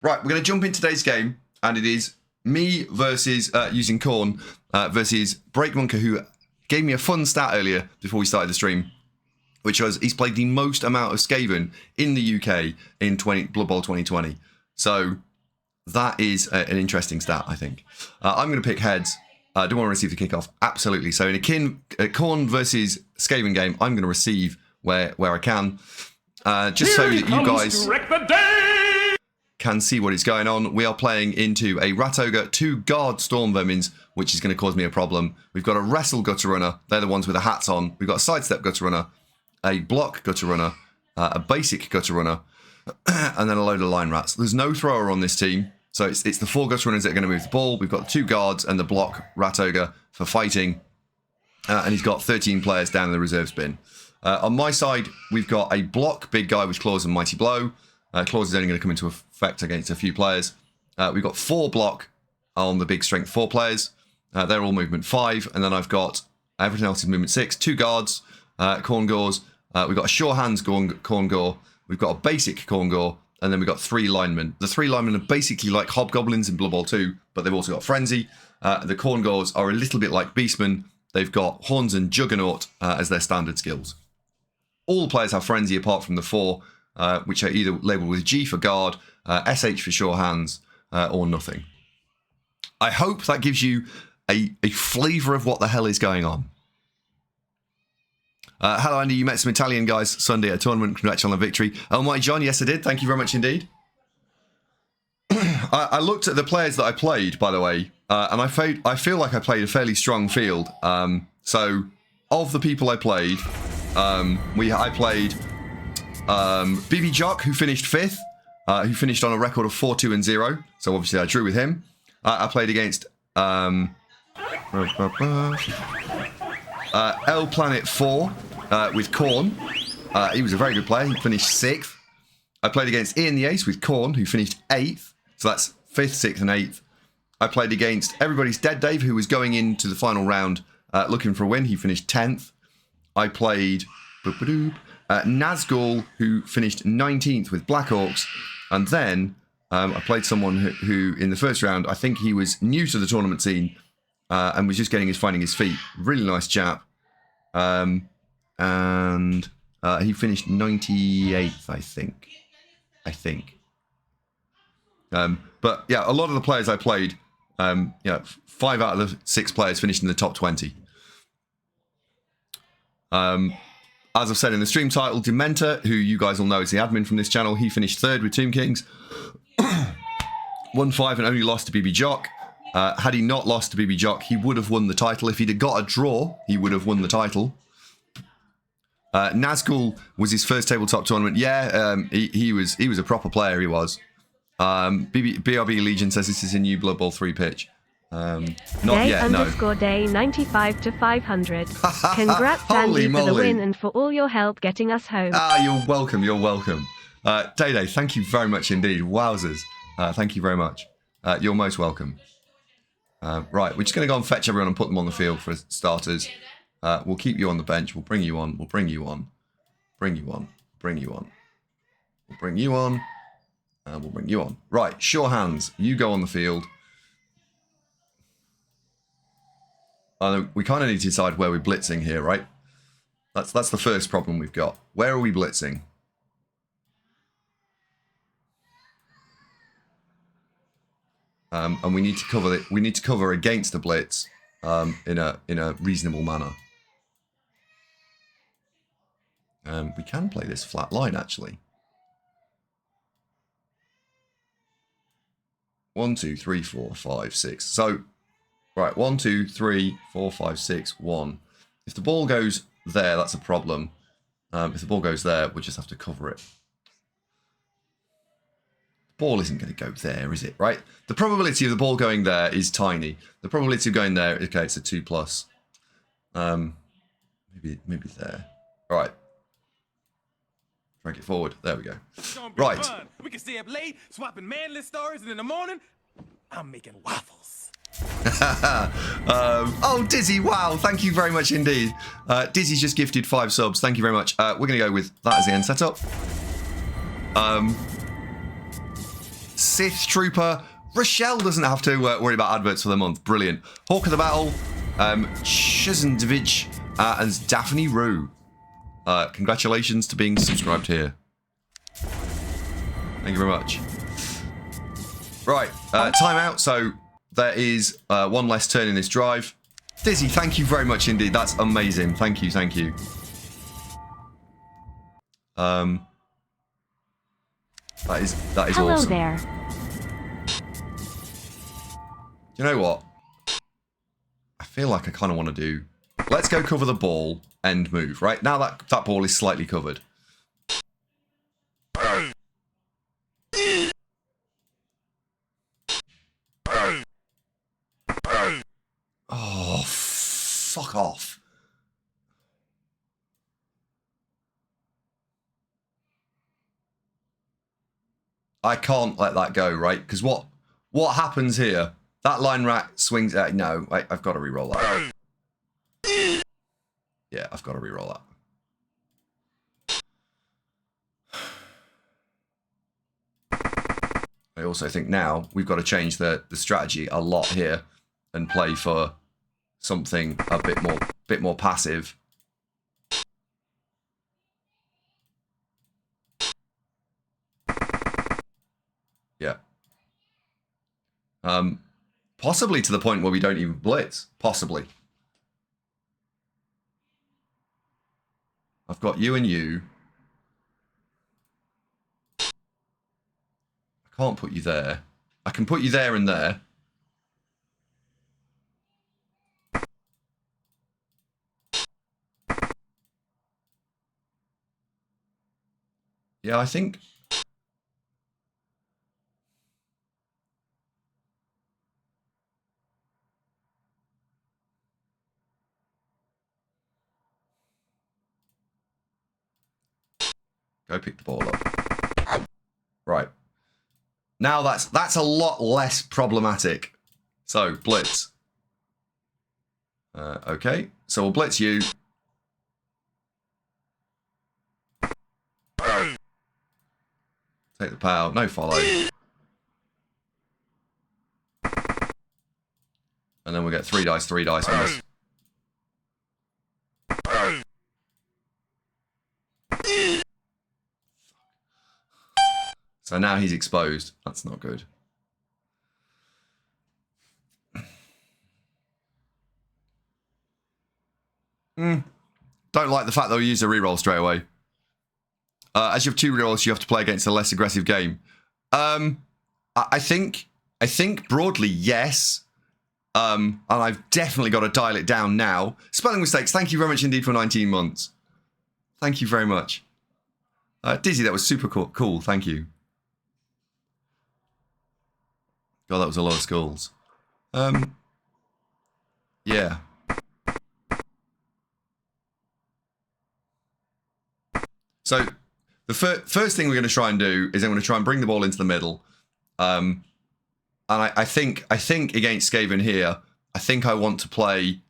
Right, we're going to jump into today's game, and it is me versus, using Khorne, versus Breakmonker, who gave me a fun stat earlier before we started the stream, which was he's played the most amount of Skaven in the UK in Blood Bowl 2020. So that is an interesting stat, I think. I'm going to pick heads. I don't want to receive the kickoff. Absolutely. So in a Khorne versus Skaven game, I'm going to receive where I can. Just so that you guys can see what is going on. We are playing into a Rat Ogre, 2 Guard Storm Vermins, which is going to cause me a problem. We've got a Wrestle Gutter Runner. They're the ones with the hats on. We've got a Sidestep Gutter Runner, a Block Gutter Runner, a Basic Gutter Runner, and then a load of Line Rats. There's no thrower on this team. So it's the 4 Gutter Runners that are going to move the ball. We've got the 2 guards and the Block Rat Ogre for fighting. And he's got 13 players down in the reserves bin. On my side, we've got a Block Big Guy with Claws and Mighty Blow. Claws is only going to come into effect against a few players. We've got 4 Block on the big Strength 4 players. They're all movement 5. And then I've got everything else is movement 6. 2 guards, Khorne Gores. We've got a Sure Hands Khorne Gore. We've got a basic Khorne Gore. And then we've got 3 linemen. The 3 linemen are basically like Hobgoblins in Blood Bowl 2, but they've also got Frenzy. The Khorne Gores are a little bit like Beastmen. They've got Horns and Juggernaut as their standard skills. All the players have Frenzy apart from the 4, which are either labelled with G for Guard, SH for Sure Hands, or nothing. I hope that gives you a flavour of what the hell is going on. Hello, Andy. You met some Italian guys Sunday at a tournament. Congratulations on the victory. Oh, my John. Yes, I did. Thank you very much indeed. I looked at the players that I played, by the way, and I feel like I played a fairly strong field. So, of the people I played, I played BB Jock, who finished 5th, who finished on a record of 4-2-0. So obviously I drew with him. I played against L Planet 4 with Khorne. He was a very good player. He finished 6th. I played against Ian the Ace with Khorne, who finished 8th. So that's 5th, 6th, and 8th. I played against Everybody's Dead Dave, who was going into the final round looking for a win. He finished 10th. I played Nazgul, who finished 19th with Black Orcs. And then I played someone who, in the first round, I think he was new to the tournament scene and was just finding his feet. Really nice chap. And he finished 98th, I think. But yeah, a lot of the players I played, 5 out of the 6 players finished in the top 20. As I've said in the stream title, Dementor, who you guys will know is the admin from this channel, he finished 3rd with Tomb Kings. Won 5 and only lost to BB Jock. Had he not lost to BB Jock, he would have won the title. If he'd have got a draw, he would have won the title. Nazgul was his first tabletop tournament. Yeah, he was a proper player, he was. BRB Legion says this is a new Blood Bowl 3 pitch. Not day yet, no. Day 95 to 500. Congrats, Andy, for the win and for all your help getting us home. You're welcome, you're welcome. Day, thank you very much indeed. Wowzers. Thank you very much. You're most welcome. Right, we're just going to go and fetch everyone and put them on the field for starters. We'll keep you on the bench. We'll bring you on. We'll bring you on. Bring you on. Bring you on. We'll bring you on. And we'll bring you on. Right, Sure Hands. You go on the field. We kind of need to decide where we're blitzing here, right? That's the first problem we've got. Where are we blitzing? And we need to cover it. We need to cover against the blitz in a reasonable manner. We can play this flat line actually. 1, 2, 3, 4, 5, 6. So, right, 1, 2, 3, 4, 5, 6, 1. If the ball goes there, that's a problem. If the ball goes there, we'll just have to cover it. The ball isn't going to go there, is it? Right? The probability of the ball going there is tiny. The probability of going there, okay, it's a 2+. Maybe there. All right. Drag it forward. There we go. Right. We can stay up late, swapping manly stories, and in the morning, I'm making waffles. Oh, Dizzy, wow. Thank you very much indeed. Dizzy's just gifted 5 subs. Thank you very much. We're going to go with that as the end setup. Sith Trooper. Rochelle doesn't have to worry about adverts for the month. Brilliant. Hawk of the Battle, Shizendovich, and Daphne Rue. Congratulations to being subscribed here. Thank you very much. Right, timeout. So there is one less turn in this drive. Dizzy, thank you very much indeed. That's amazing. Thank you, thank you. That is Hello awesome. there. You know what? I feel like I kind of want to do... Let's go cover the ball, end move, right? Now that ball is slightly covered. Oh, fuck off. I can't let that go, right? Because what happens here? That line rat swings... no, I've got to re-roll that. Yeah, I've got to re-roll that. I also think now we've got to change the strategy a lot here and play for something a bit more passive. Yeah. Possibly to the point where we don't even blitz. Possibly. I've got you and you. I can't put you there. I can put you there and there. Yeah, I think... Go pick the ball up. Right. Now that's a lot less problematic. So, blitz. Okay, so we'll blitz you. Take the power, no follow. And then we'll get 3 dice on this. So now he's exposed. That's not good. Don't like the fact that we use a reroll straight away. As you have 2 rerolls, you have to play against a less aggressive game. I think broadly, yes. And I've definitely got to dial it down now. Spelling mistakes, thank you very much indeed for 19 months. Thank you very much. Dizzy, that was super cool. Thank you. God, that was a lot of skulls. Yeah. So the first thing we're going to try and do is I'm going to try and bring the ball into the middle. And I think against Skaven here, I think I want to play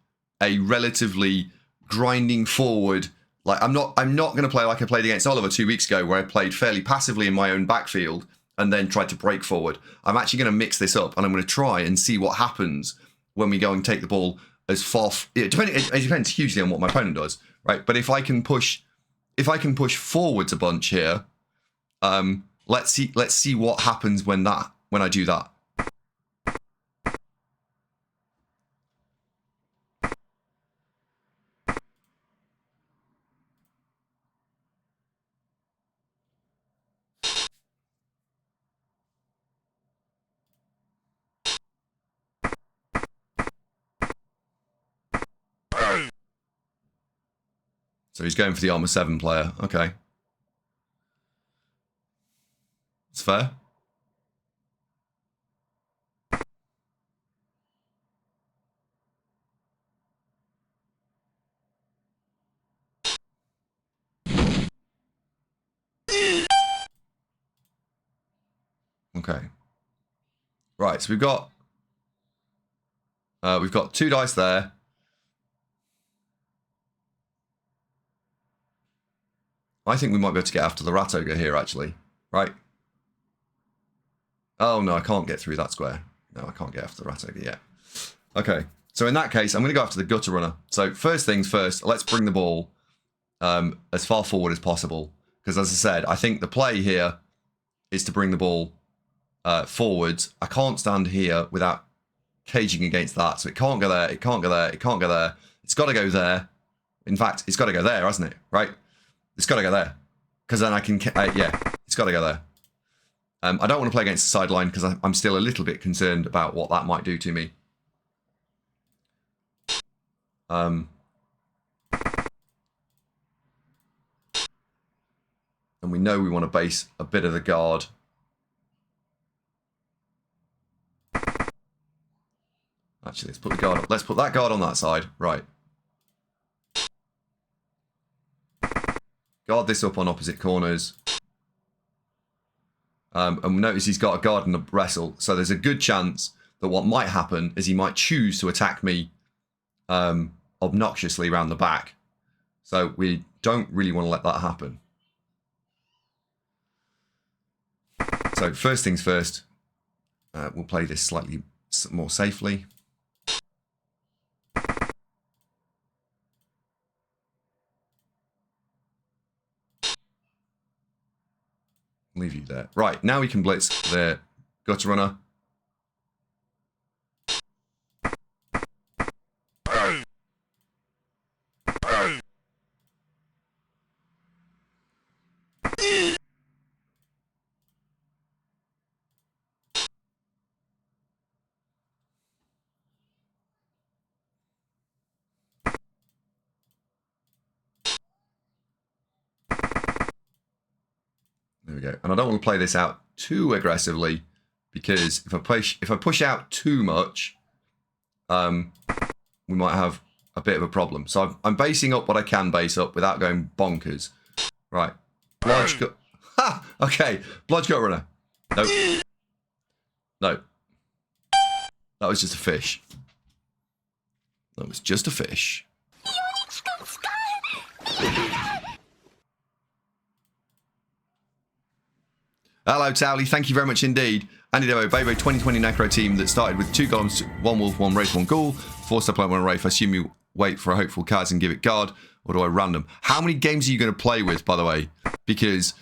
a relatively grinding forward. Like I'm not going to play like I played against Oliver 2 weeks ago, where I played fairly passively in my own backfield and then tried to break forward. I'm actually going to mix this up, and I'm going to try and see what happens when we go and take the ball as far. It depends hugely on what my opponent does, right? But if I can push forwards a bunch here, let's see what happens when I do that. So he's going for the armor 7 player. Okay. It's fair. Okay. Right, so we've got 2 dice there. I think we might be able to get after the rat ogre here, actually. Right. Oh, no, I can't get through that square. No, I can't get after the rat ogre yet. Okay, so in that case, I'm going to go after the gutter runner. So first things first, let's bring the ball as far forward as possible. Because as I said, I think the play here is to bring the ball forwards. I can't stand here without caging against that. So it can't go there, it can't go there, it can't go there. It's got to go there. In fact, it's got to go there, hasn't it? Right? It's got to go there. Because then I can... yeah, it's got to go there. I don't want to play against the sideline because I'm still a little bit concerned about what that might do to me. And we know we want to base a bit of the guard. Actually, let's put the guard. Let's put that guard on that side. Right. Guard this up on opposite corners. And notice he's got a guard and a wrestle. So there's a good chance that what might happen is he might choose to attack me obnoxiously around the back. So we don't really want to let that happen. So first things first, we'll play this slightly more safely. Leave you there. Right, now we can blitz the gutter runner. There we go. And I don't want to play this out too aggressively because if I push out too much, we might have a bit of a problem. So I'm basing up what I can base up without going bonkers. Right. Blodge gut. Ha! Okay. Blodge gut runner. Nope. No. That was just a fish. That was just a fish. Hello, Towley. Thank you very much indeed. Andy Devo, Babo 2020 Necro team that started with 2 golems, 1 wolf, 1 wraith, 1 ghoul, 4-star player, 1 wraith. I assume you wait for a hopeful cards and give it guard, or do I random? How many games are you going to play with, by the way? Because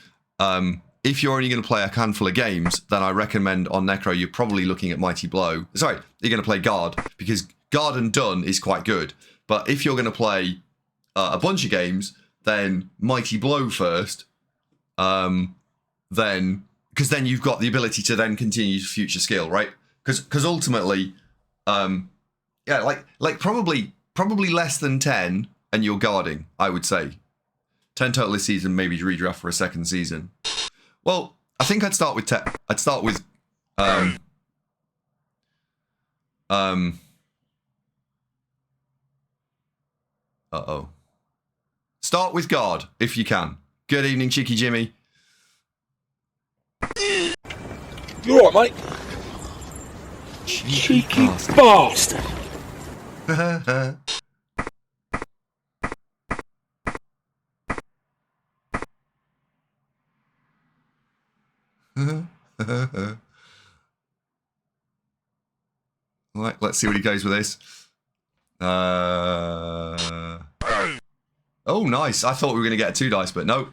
if you're only going to play a handful of games, then I recommend on Necro you're probably looking at Mighty Blow. Sorry, you're going to play guard, because guard and done is quite good. But if you're going to play a bunch of games, then Mighty Blow first, then... Because then you've got the ability to then continue to future skill, right? Because ultimately, yeah, like probably less than 10, and you're guarding. I would say 10 total this season, maybe redraft for a second season. Well, I think I'd start with I'd start with Start with guard if you can. Good evening, Cheeky Jimmy. You alright, mate? Cheeky bastard. Right, let's see what he goes with this. Oh, nice. I thought we were going to get a 2 dice, but no.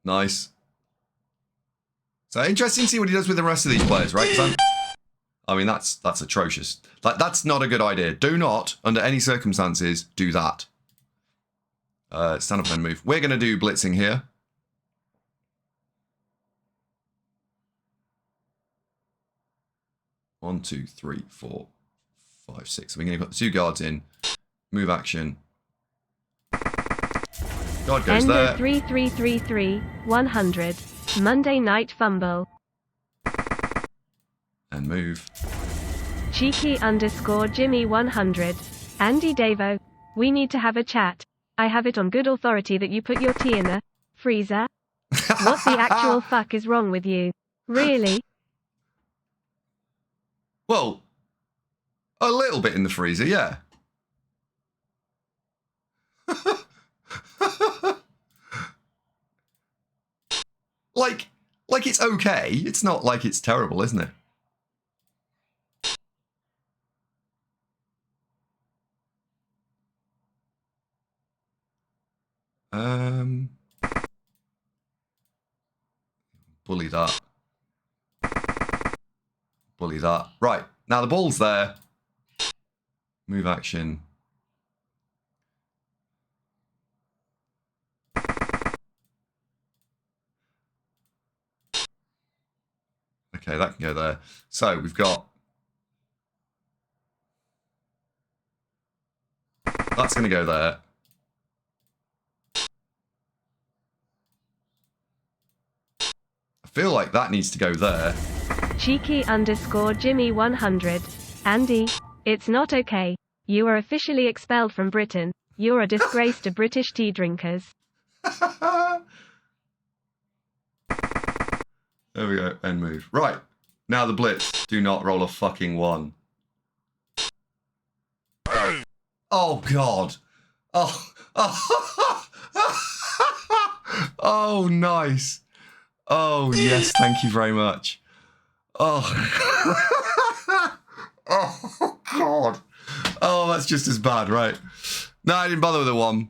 Nice. So interesting to see what he does with the rest of these players, right? I mean, that's atrocious. Like, that's not a good idea. Do not, under any circumstances, do that. Stand up and move. We're going to do blitzing here. One, 2, 3, 4, 5, 6. So we're going to put the 2 guards in. Move action. God goes Ender there. 3333 100. Monday Night FUMBBL. And move. Cheeky_Jimmy 100. Andy Davo. We need to have a chat. I have it on good authority that you put your tea in a freezer. What the actual fuck is wrong with you? Really? Well, a little bit in the freezer, yeah. like it's okay. It's not like it's terrible, isn't it? Bully that. Bully that. Right, now the ball's there. Move action. Okay, that can go there. So we've got... That's going to go there. I feel like that needs to go there. Cheeky_Jimmy100. Andy, it's not okay. You are officially expelled from Britain. You're a disgrace to British tea drinkers. There we go. End move. Right. Now the blitz. Do not roll a fucking 1. Oh, God. Oh. Oh, nice. Oh, yes. Thank you very much. Oh. Oh, God. Oh, that's just as bad, right? No, I didn't bother with a 1.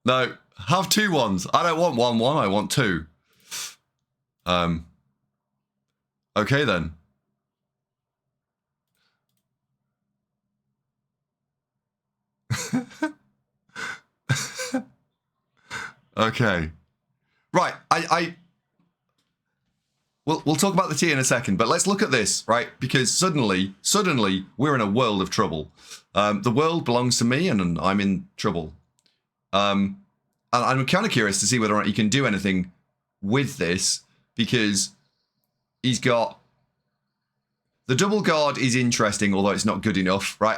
No. Have 2 1s. I don't want 1 1. I want 2. Okay then. Okay. Right, we'll talk about the tea in a second, but let's look at this, right? Because suddenly we're in a world of trouble. The world belongs to me and I'm in trouble. And I'm kind of curious to see whether or not you can do anything with this, because he's got the double guard is interesting, although it's not good enough, right?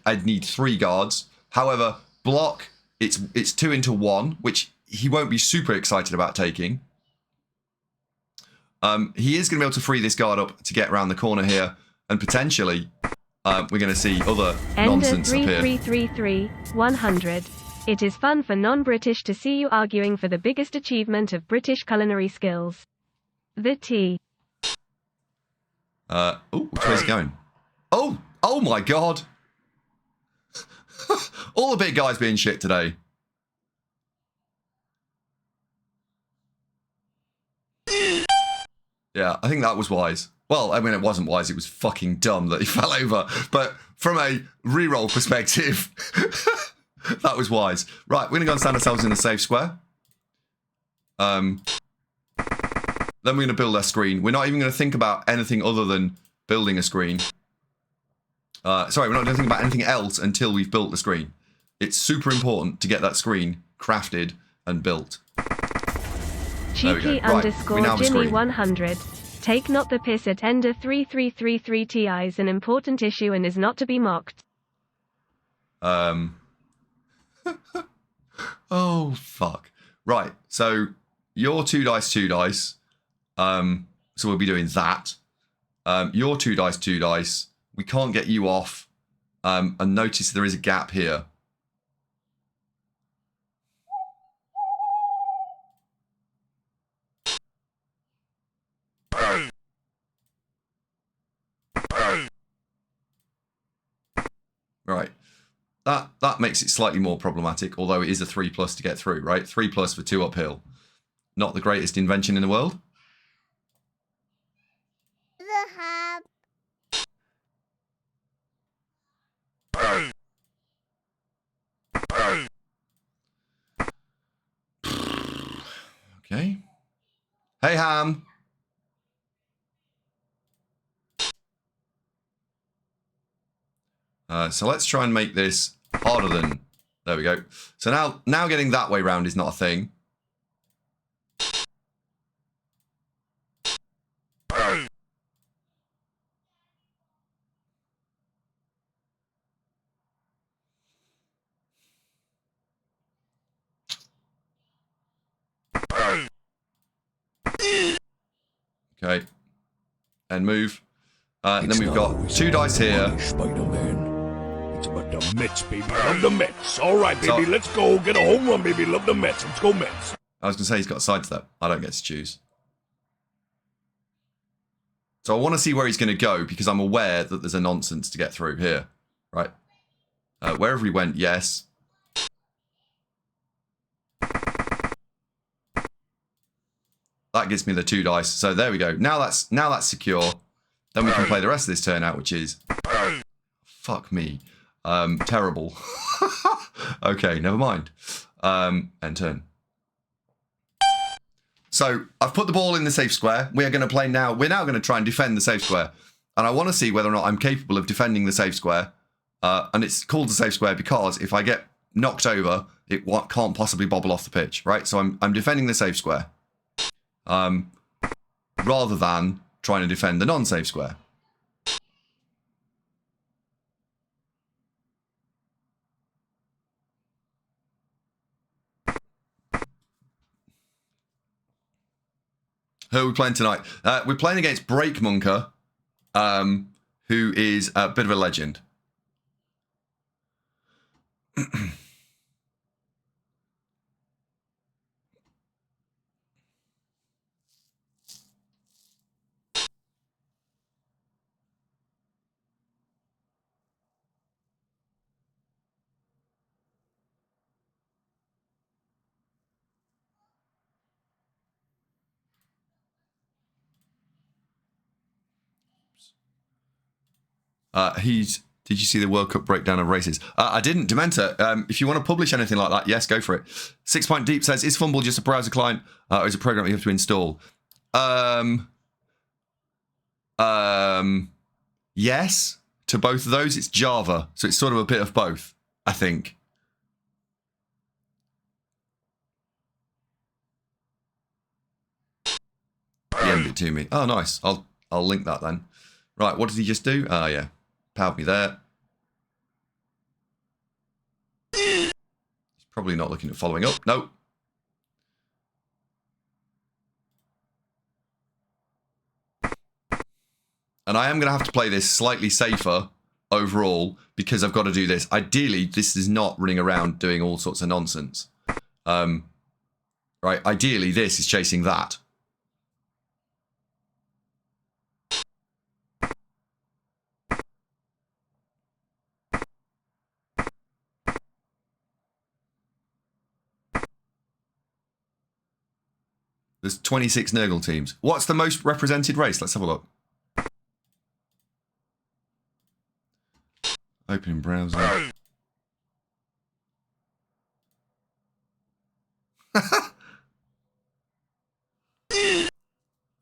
I'd need 3 guards. However, block, it's 2 into 1, which he won't be super excited about taking. He is going to be able to free this guard up to get around the corner here, and potentially we're going to see other nonsense up here. Ender 3333 100. It is fun for non-British to see you arguing for the biggest achievement of British culinary skills. The tea. Oh, which way's it going? Oh my God. All the big guys being shit today. Yeah, I think that was wise. Well, I mean, it wasn't wise. It was fucking dumb that he fell over. But from a reroll perspective, that was wise. Right, we're going to go and stand ourselves in a safe square. Then we're going to build our screen. We're not even going to think about anything other than building a screen. Sorry, we're not going to think about anything else until we've built the screen. It's super important to get that screen crafted and built. Cheeky_Jimmy100. Take not the piss at Ender 3333 TI is an important issue and is not to be mocked. Oh, fuck. Right, so your 2 dice, 2 dice. So we'll be doing that. Your 2 dice, 2 dice. We can't get you off. And notice there is a gap here. Right. That makes it slightly more problematic, although it is a 3+ to get through, right? 3+ for 2 uphill. Not the greatest invention in the world. Okay. Hey, Ham. So let's try and make this harder than... There we go. So now getting that way round is not a thing. Okay. And move. And then we've got 2 dice here. Spider-Man. It's about the Mets, baby. Love the Mets. All right, baby. Let's go. Get a home run, baby. Love the Mets. Let's go, Mets. I was going to say he's got a sidestep. I don't get to choose. So I want to see where he's going to go because I'm aware that there's a nonsense to get through here. Right. Wherever he went, yes. That gives me the 2 dice. So there we go. Now that's secure. Then we can play the rest of this turn out, which is... Fuck me. Terrible. Okay, never mind. End turn. So I've put the ball in the safe square. We are going to play now. We're now going to try and defend the safe square. And I want to see whether or not I'm capable of defending the safe square. And it's called the safe square because if I get knocked over, it can't possibly bobble off the pitch, right? So I'm defending the safe square. Rather than trying to defend the non-safe square. Who are we playing tonight? We're playing against Breakmunker, who is a bit of a legend. Did you see the World Cup breakdown of races? I didn't. Dementa, if you want to publish anything like that, yes, go for it. 6 Point Deep says, is FUMBBL just a browser client or is it a program you have to install? Yes, to both of those. It's Java, so it's sort of a bit of both, I think. He ended it to me. Oh, nice. I'll link that then. Right, what did he just do? Oh, yeah. Powered me there. He's probably not looking at following up. Nope. And I am going to have to play this slightly safer overall because I've got to do this. Ideally, this is not running around doing all sorts of nonsense. Right, ideally, this is chasing that. There's 26 Nurgle teams. What's the most represented race? Let's have a look. Opening browser.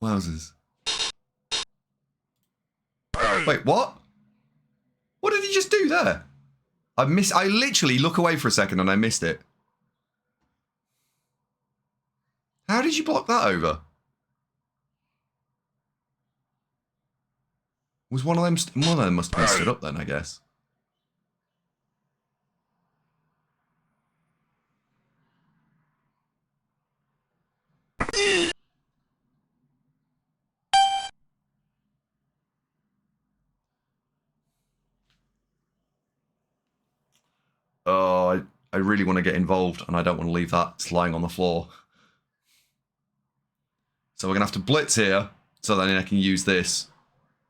Wowzers. Wait, what? What did he just do there? I literally look away for a second and I missed it. How did you block that over? Was one of them must have been stood up then, I guess. Oh, I really want to get involved and I don't want to leave that lying on the floor. So we're going to have to blitz here so then I can use this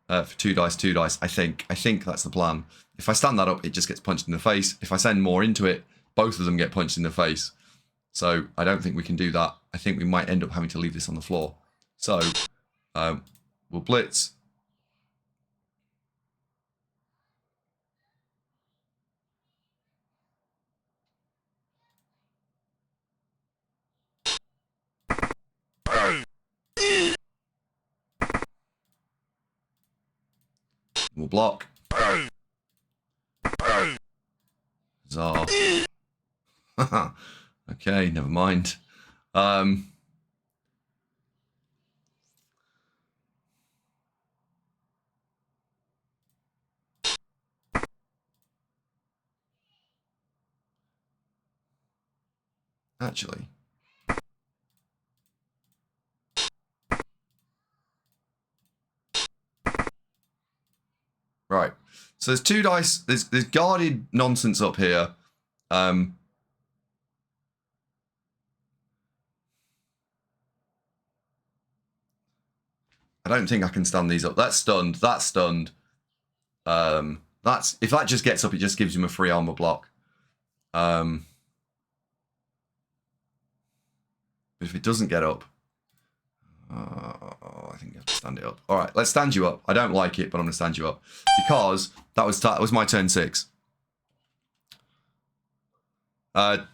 for 2 dice, I think. I think that's the plan. If I stand that up, it just gets punched in the face. If I send more into it, both of them get punched in the face. So I don't think we can do that. I think we might end up having to leave this on the floor. So we'll blitz. We'll block. Zar. Okay, never mind. Actually. Right. So there's 2 dice. There's guarded nonsense up here. I don't think I can stand these up. That's stunned. That's stunned. That's if that just gets up, it just gives him a free armor block. If it doesn't get up, I think you have to stand it up. All right, let's stand you up. I don't like it, but I'm going to stand you up because that was my turn 6. So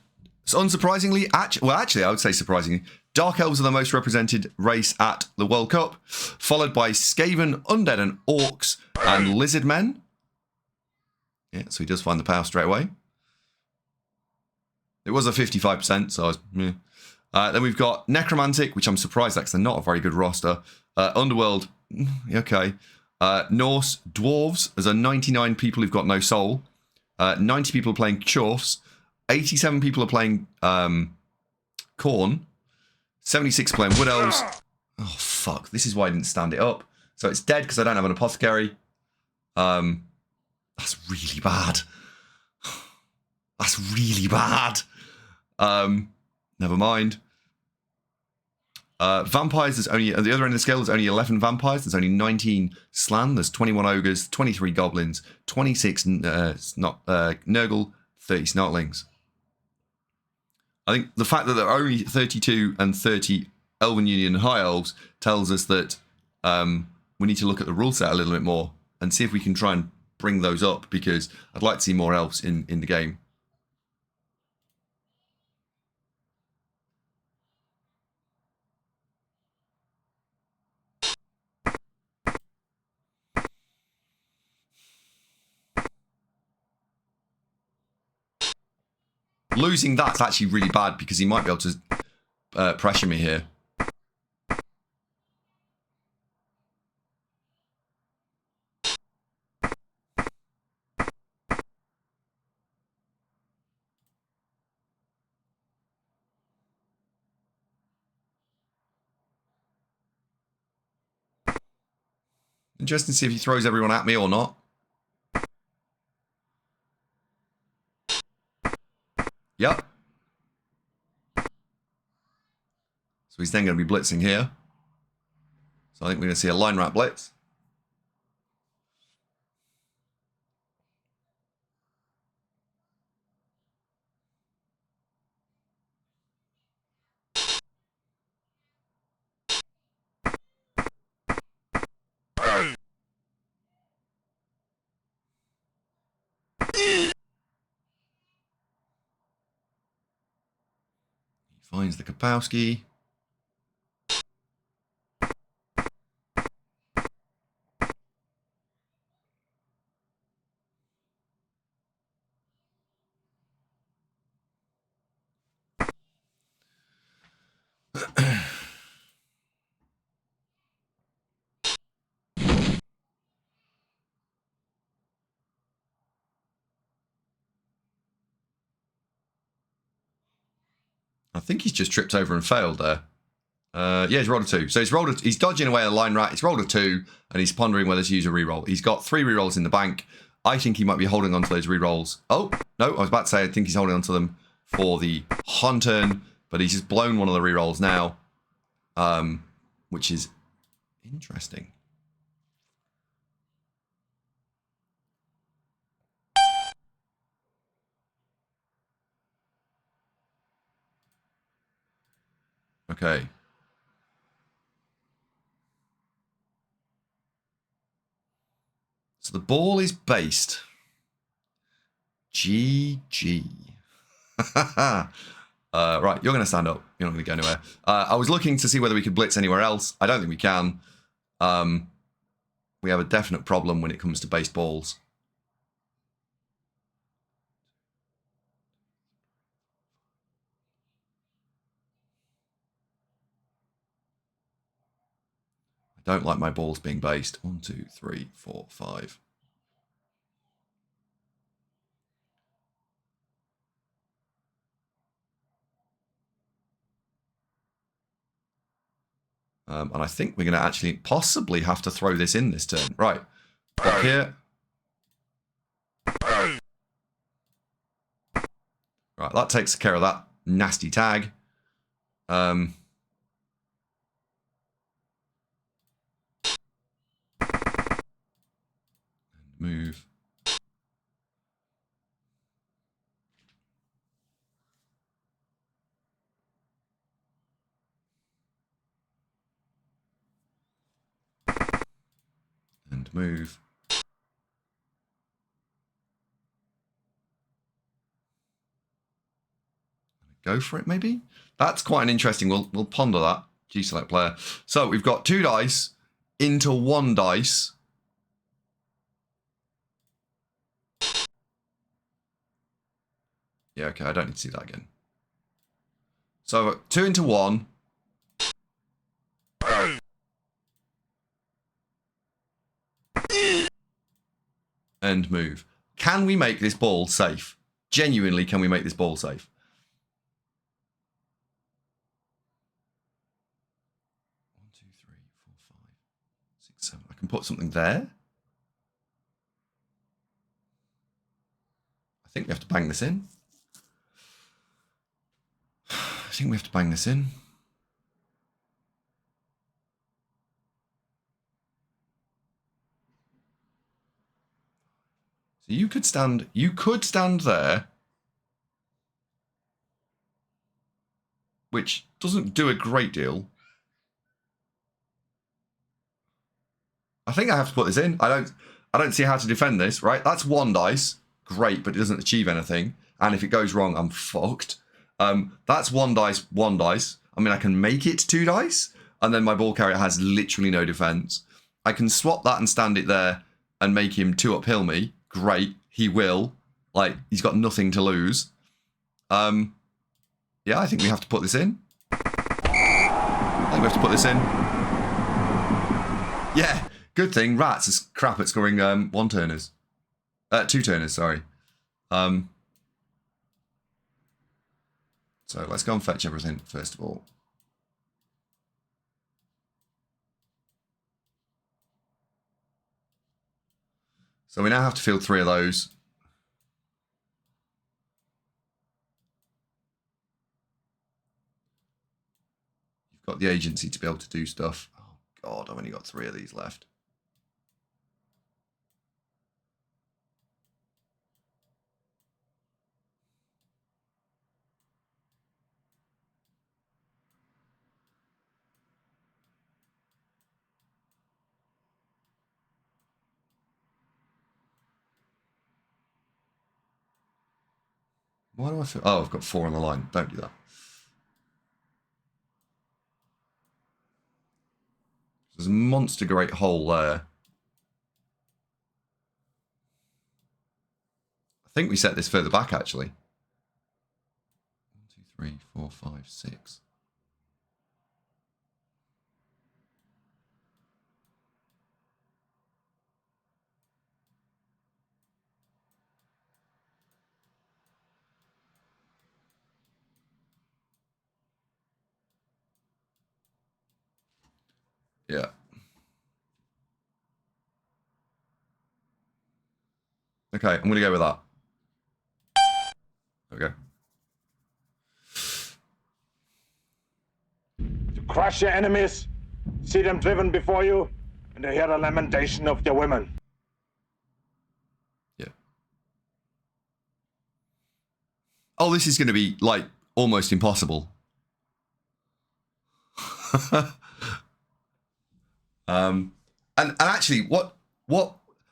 unsurprisingly, actually, I would say surprisingly, Dark Elves are the most represented race at the World Cup, followed by Skaven, Undead, and Orcs, and Lizard Men. Yeah, so he does find the power straight away. It was a 55%, so I was... Yeah. Then we've got Necromantic, which I'm surprised at because they're not a very good roster. Underworld, okay. Norse, Dwarves, there's 99 people who've got no soul. 90 people are playing Chorfs. 87 people are playing Khorne. 76 playing Wood Elves. Oh, fuck. This is why I didn't stand it up. So it's dead because I don't have an Apothecary. That's really bad. That's really bad. Never mind. Vampires, there's only, at the other end of the scale, there's only 11 vampires. There's only 19 Slan. There's 21 ogres, 23 goblins, 26 Nurgle, 30 Snotlings. I think the fact that there are only 32 and 30 Elven Union and High Elves tells us that we need to look at the rule set a little bit more and see if we can try and bring those up, because I'd like to see more elves in the game. Losing that's actually really bad because he might be able to pressure me here. Interesting to see if he throws everyone at me or not. Yep. So he's then going to be blitzing here. So I think we're going to see a line rat blitz. He finds the Kapowski. I think he's just tripped over and failed there. Yeah, he's rolled a 2. So he's dodging away a line rat. He's rolled a 2, and he's pondering whether to use a reroll. He's got 3 rerolls in the bank. I think he might be holding on to those rerolls. Oh, no, I was about to say I think he's holding on to them for the Han turn, but he's just blown one of the rerolls now, which is interesting. Okay. So the ball is based. GG. Right, you're going to stand up. You're not going to go anywhere. I was looking to see whether we could blitz anywhere else. I don't think we can. We have a definite problem when it comes to based balls. I don't like my balls being based. 1, 2, 3, 4, 5. And I think we're going to actually possibly have to throw this in this turn. Right. Back here. Right, that takes care of that nasty tag. move. And move. Go for it, maybe? That's quite an interesting... We'll ponder that. G-select player. So we've got 2 dice into 1 dice. Yeah, okay, I don't need to see that again. So 2 into 1. And move. Can we make this ball safe? Genuinely, can we make this ball safe? 1, 2, 3, 4, 5, 6, 7. I can put something there. I think we have to bang this in. I think we have to bang this in. So you could stand there, which doesn't do a great deal. I think I have to put this in. I don't see how to defend this, right? That's 1 dice. Great, but it doesn't achieve anything. And if it goes wrong, I'm fucked. That's 1 dice, 1 dice. I mean, I can make it 2 dice, and then my ball carrier has literally no defense. I can swap that and stand it there and make him 2 uphill me. Great, he will. Like, he's got nothing to lose. Yeah, I think we have to put this in. I think we have to put this in. Yeah, good thing Rats is crap at scoring 1-turners. 2-turners, sorry. So let's go and fetch everything, first of all. So we now have to field 3 of those. You've got the agency to be able to do stuff. Oh, God, I've only got 3 of these left. Why do I feel... Oh, I've got 4 on the line. Don't do that. There's a monster great hole there. I think we set this further back, actually. 1, 2, 3, 4, 5, 6. Yeah. Okay, I'm going to go with that. Okay. To crush your enemies, see them driven before you, and to hear the lamentation of their women. Yeah. Oh, this is going to be, like, almost impossible. And actually, what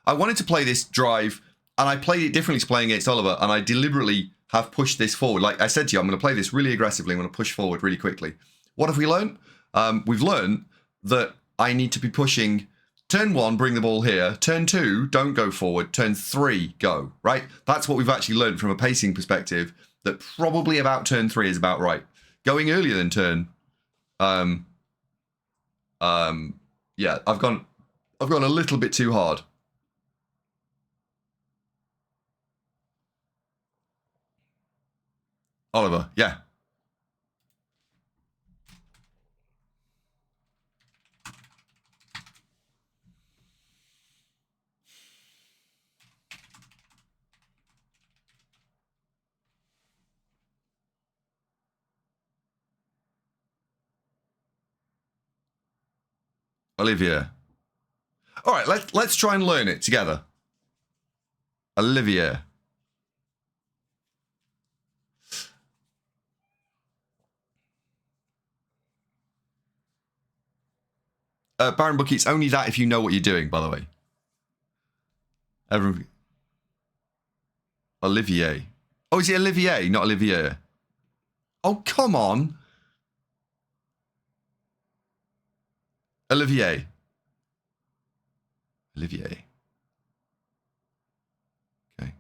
I wanted to play this drive, and I played it differently to playing against Oliver, and I deliberately have pushed this forward. Like I said to you, I'm going to play this really aggressively. I'm going to push forward really quickly. What have we learned? We've learned that I need to be pushing turn 1, bring the ball here. Turn 2, don't go forward. Turn 3, go, right? That's what we've actually learned from a pacing perspective, that probably about turn 3 is about right. Going earlier than turn... yeah, I've gone a little bit too hard. Oliver, yeah. Olivia. All right, let's try and learn it together. Olivia. Baron Bookie, it's only that if you know what you're doing, by the way. Everyone... Olivier. Oh, is it Olivier, not Olivier? Oh, come on. Olivier. Olivier. Okay.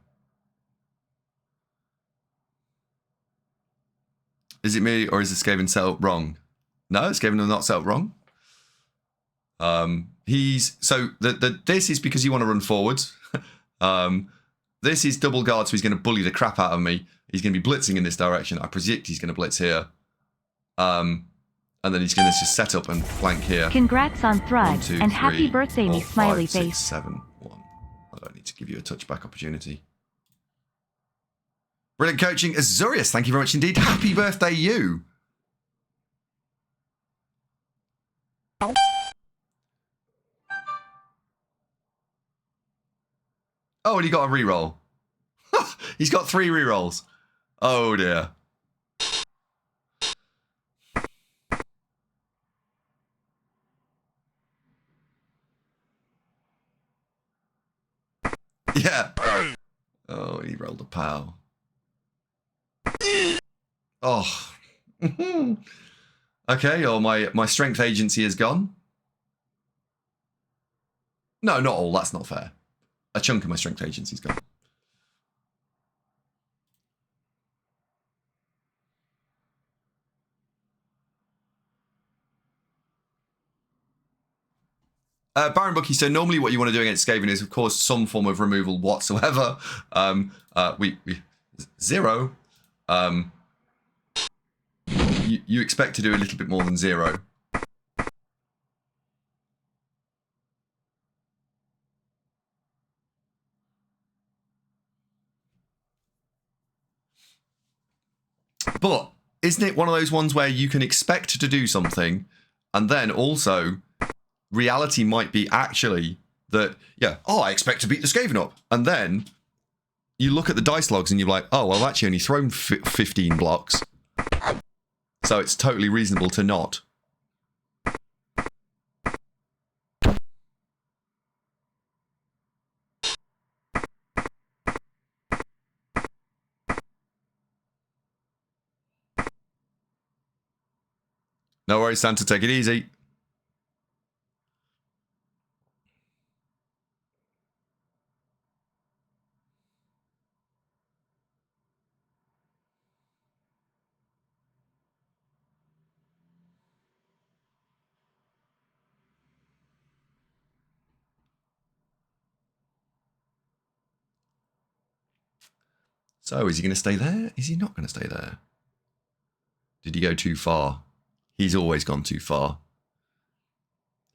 Is it me or is the Skaven set up wrong? No, Skaven are not set up wrong. This is because you want to run forwards. This is double guard, so he's going to bully the crap out of me. He's going to be blitzing in this direction. I predict he's going to blitz here. And then he's going to just set up and flank here. Congrats on Thread, 1, 2, and 3, happy birthday, 4, me smiley 5, 6, face. 7, 1. I don't need to give you a touchback opportunity. Brilliant coaching, Azurius. Thank you very much indeed. Happy birthday, you. Oh, and he got a reroll. He's got 3 rerolls. Oh dear. Yeah. Oh, he rolled a pow. Oh. Okay, oh, my strength agency is gone. No, not all. That's not fair. A chunk of my strength agency's gone. Baron Bookie, so normally what you want to do against Skaven is, of course, some form of removal whatsoever. We 0. You expect to do a little bit more than 0. But isn't it one of those ones where you can expect to do something, and then also reality might be actually that, yeah, oh, I expect to beat the Skaven up. And then you look at the dice logs and you're like, oh, well, I've actually only thrown 15 blocks. So it's totally reasonable to not. No worries, Santa, take it easy. So, is he going to stay there? Is he not going to stay there? Did he go too far? He's always gone too far.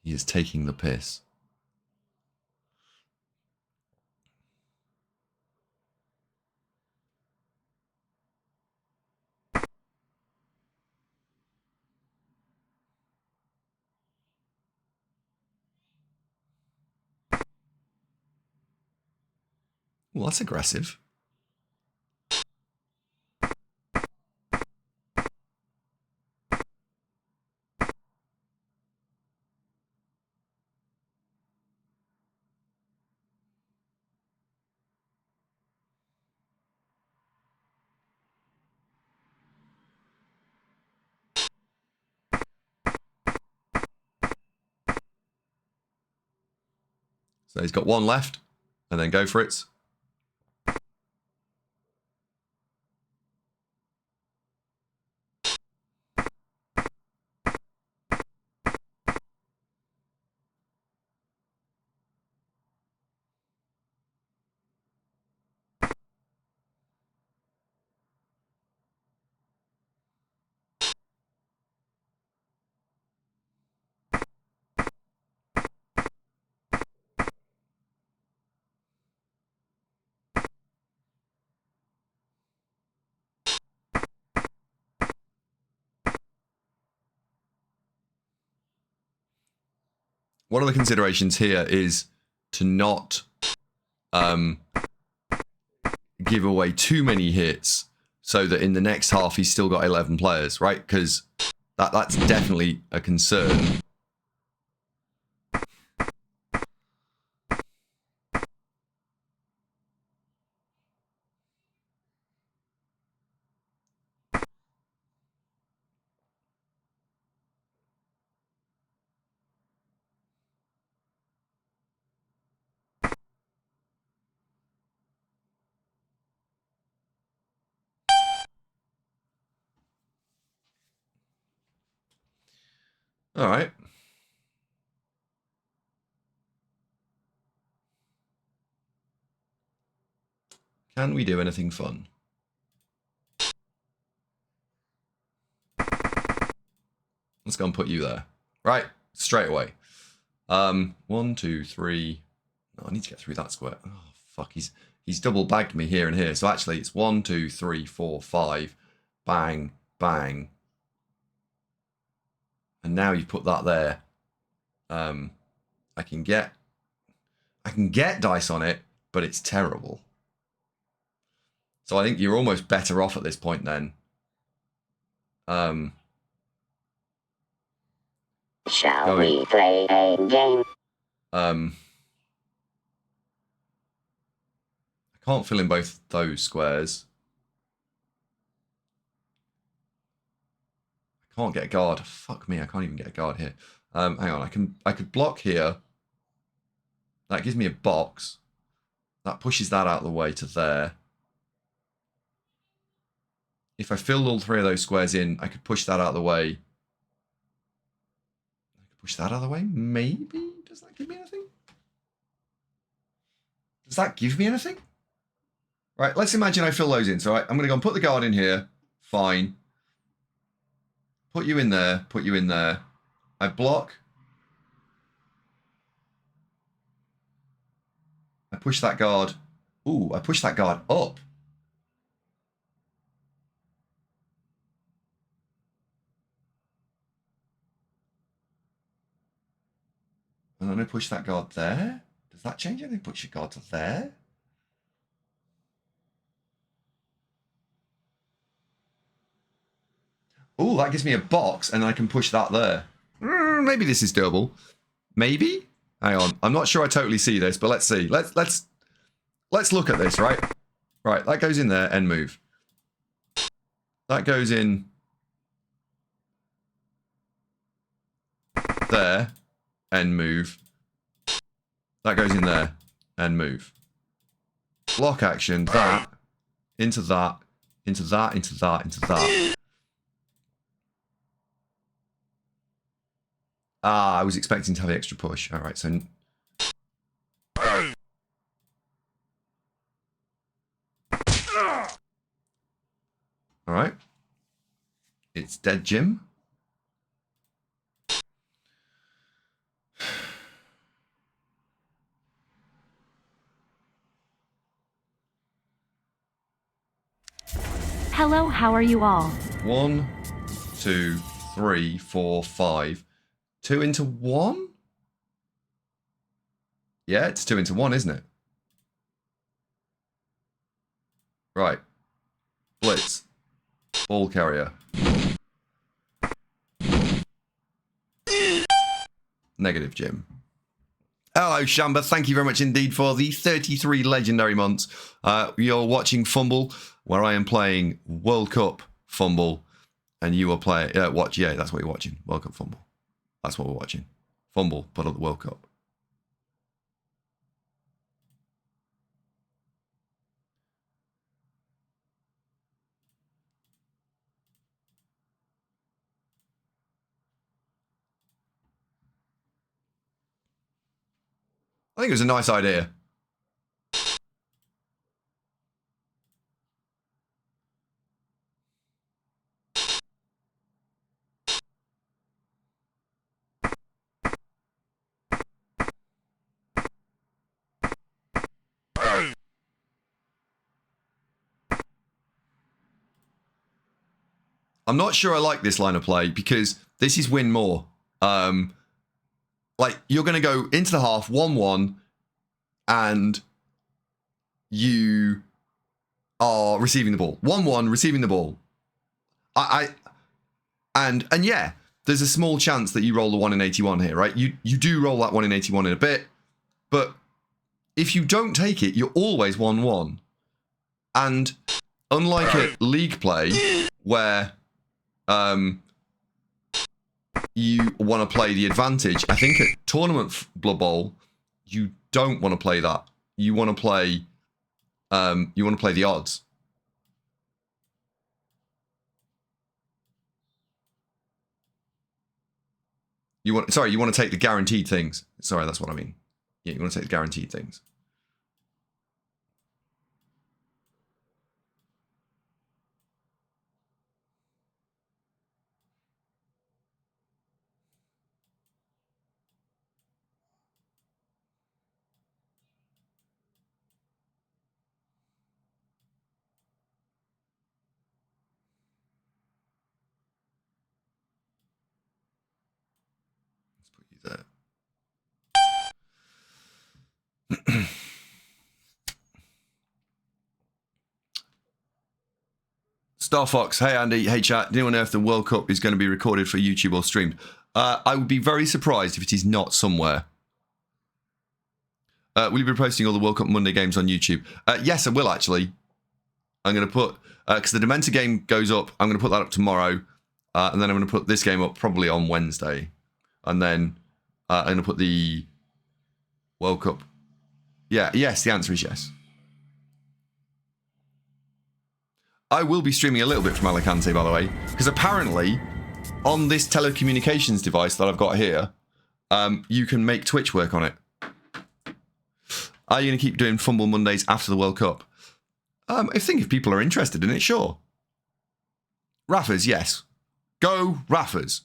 He is taking the piss. Well, that's aggressive. So he's got 1 left, and then go for it. One of the considerations here is to not give away too many hits so that in the next half he's still got 11 players, right? Because that's definitely a concern. All right. Can we do anything fun? Let's go and put you there. Right, straight away. 1, 2, 3. No, I need to get through that square. Oh, fuck, he's double bagged me here and here. So actually it's 1, 2, 3, 4, 5. Bang, bang. And now you've put that there. I can get dice on it, but it's terrible. So I think you're almost better off at this point then. Shall we play a game? I can't fill in both those squares. I can't get a guard. Fuck me, I can't even get a guard here. Hang on, I could block here. That gives me a box. That pushes that out of the way to there. If I filled all 3 of those squares in, I could push that out of the way. I could push that out of the way, maybe? Does that give me anything? Does that give me anything? Right, let's imagine I fill those in. So I'm going to go and put the guard in here. Fine. Put you in there. Put you in there. I block. I push that guard. Ooh, I push that guard up. And then I push that guard there. Does that change anything? Push your guard to there. Ooh, that gives me a box, and I can push that there. Maybe this is doable. Maybe? Hang on. I'm not sure I totally see this, but let's see. Let's look at this, right? Right, that goes in there, end move. That goes in there, end move. That goes in there, end move. Block action, that, into that, into that, into that, into that. Ah, I was expecting to have the extra push. All right, so... All right. It's dead, Jim. Hello, how are you all? 1, 2, 3, 4, 5. 2 into 1? Yeah, it's 2 into 1, isn't it? Right. Blitz. Ball carrier. Negative, Jim. Hello, Shamba. Thank you very much indeed for the 33 legendary months. You're watching FUMBBL, where I am playing World Cup FUMBBL, and you are playing... yeah, that's what you're watching. World Cup FUMBBL. That's what we're watching. FUMBBL, but at the World Cup. I think it was a nice idea. I'm not sure I like this line of play because this is win more. Like, you're going to go into the half 1-1 and you Oh, receiving the ball. 1-1, receiving the ball. And yeah, there's a small chance that you roll the 1 in 81 here, right? You do roll that 1 in 81 in a bit, but if you don't take it, you're always 1-1. And unlike at league play, where you want to play the advantage, I think at tournament Blood Bowl, you don't want to play that. You want to play the odds. You want to take the guaranteed things. Sorry, that's what I mean. Yeah, you want to take the guaranteed things. Let's put you there. Star Fox, hey Andy, hey chat. Do anyone know if the World Cup is going to be recorded for YouTube or streamed? I would be very surprised if it is not somewhere. Will you be posting all the World Cup Monday games on YouTube? Yes, I will actually. I'm going to put, because the Dementor game goes up, I'm going to put that up tomorrow. And then I'm going to put this game up probably on Wednesday. And then I'm going to put the World Cup. Yeah, yes, the answer is yes. I will be streaming a little bit from Alicante, by the way, because apparently on this telecommunications device that I've got here, you can make Twitch work on it. Are you going to keep doing FUMBBL Mondays after the World Cup? I think if people are interested in it, sure. Raffers, yes. Go Raffers.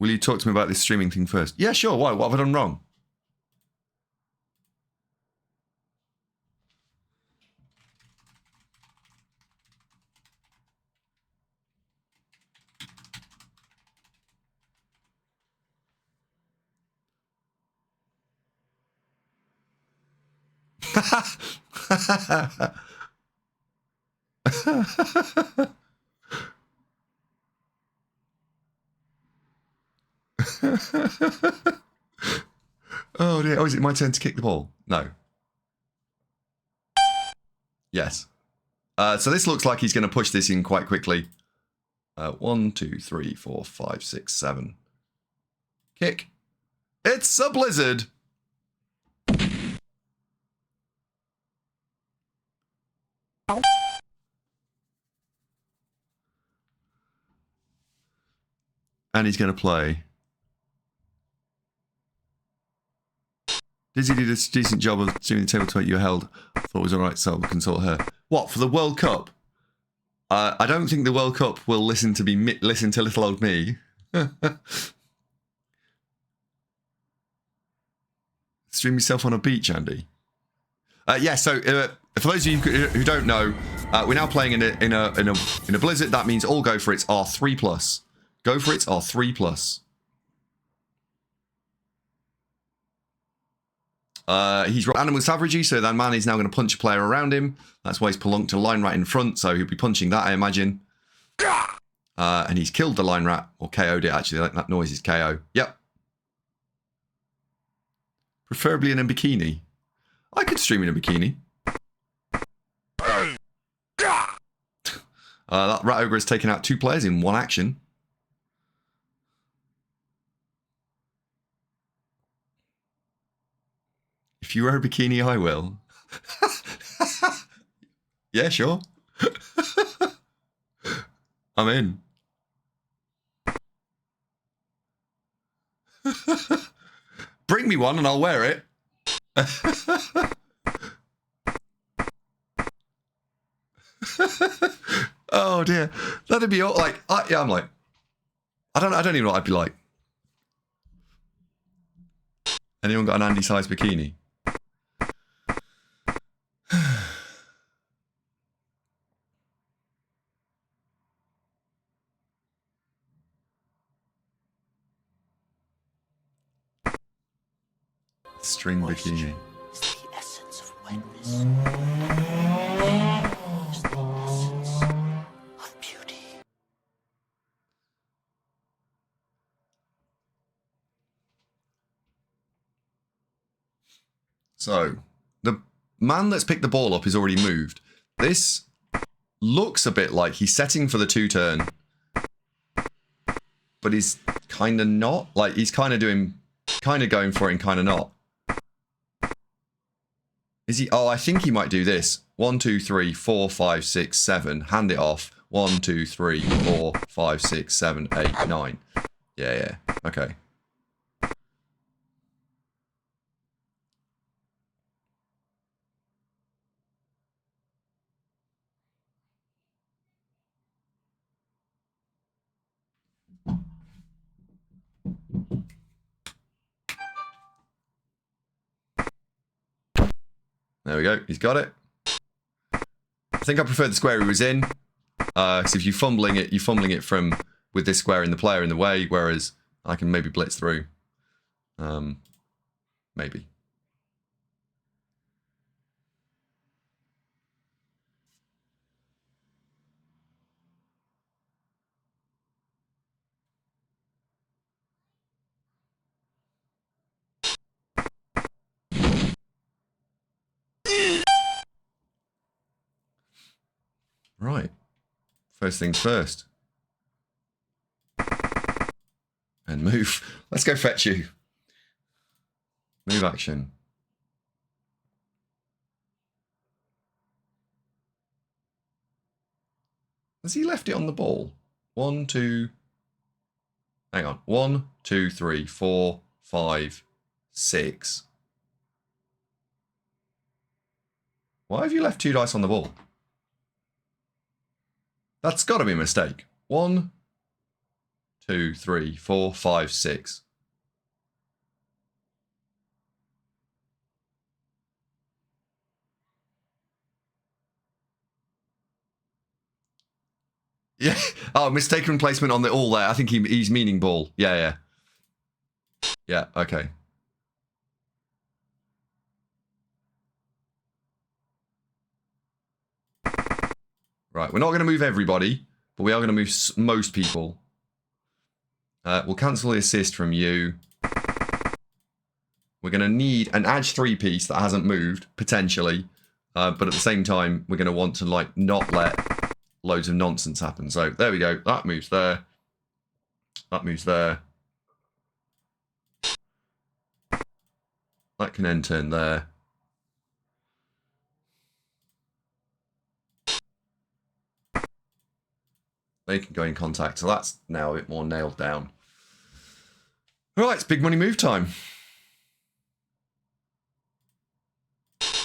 Will you talk to me about this streaming thing first? Yeah, sure. Why? What have I done wrong? Oh dear. Oh, is it my turn to kick the ball? No. Yes. So this looks like he's going to push this in quite quickly. 1, 2, 3, 4, 5, 6, 7. Kick. It's a blizzard. And he's going to play. Dizzy did a decent job of doing the table to make you held. I thought it was alright, so we'll consult her. What, for the World Cup? I don't think the World Cup will listen to little old me. Stream yourself on a beach, Andy. Yeah, so for those of you who don't know, we're now playing in a blizzard. That means all go for its R3+. Go for its R3+. He's animal savagery, so that man is now going to punch a player around him. That's why he's plunked a line rat in front, so he'll be punching that, I imagine. And he's killed the line rat, or KO'd it, actually. That noise is KO. Yep. Preferably in a bikini. I could stream in a bikini. That rat ogre has taken out 2 players in 1 action. If you wear a bikini, I will. Yeah, sure. I'm in. Bring me one and I'll wear it. Oh dear. That'd be all like, yeah, I'm like, I don't even know what I'd be like. Anyone got an Andy-sized bikini? String bikini. Is the essence of wetness. Is the essence of beauty. So, the man that's picked the ball up is already moved. This looks a bit like he's setting for the 2-turn, but he's kind of not. Like, he's kind of going for it and kind of not. Is he? Oh, I think he might do this. 1, 2, 3, 4, 5, 6, 7. Hand it off. 1, 2, 3, 4, 5, 6, 7, 8, 9. Yeah. Okay. There we go. He's got it. I think I prefer the square he was in. Because if you're fumbling it from with this square in the player in the way, whereas I can maybe blitz through. Maybe. Right. First things first. And move. Let's go fetch you. Move action. Has he left it on the ball? 1, 2. Hang on. 1, 2, 3, 4, 5, 6. Why have you left 2 dice on the ball? That's got to be a mistake. 1, 2, 3, 4, 5, 6. Yeah. Oh, mistaken placement on the all there. I think he's meaning ball. Yeah. Yeah, okay. Right, we're not going to move everybody, but we are going to move most people. We'll cancel the assist from you. We're going to need an Edge 3-piece that hasn't moved, potentially. But at the same time, we're going to want to, like, not let loads of nonsense happen. So, there we go. That moves there. That moves there. That can end turn there. They can go in contact. So that's now a bit more nailed down. Right, it's big money move time.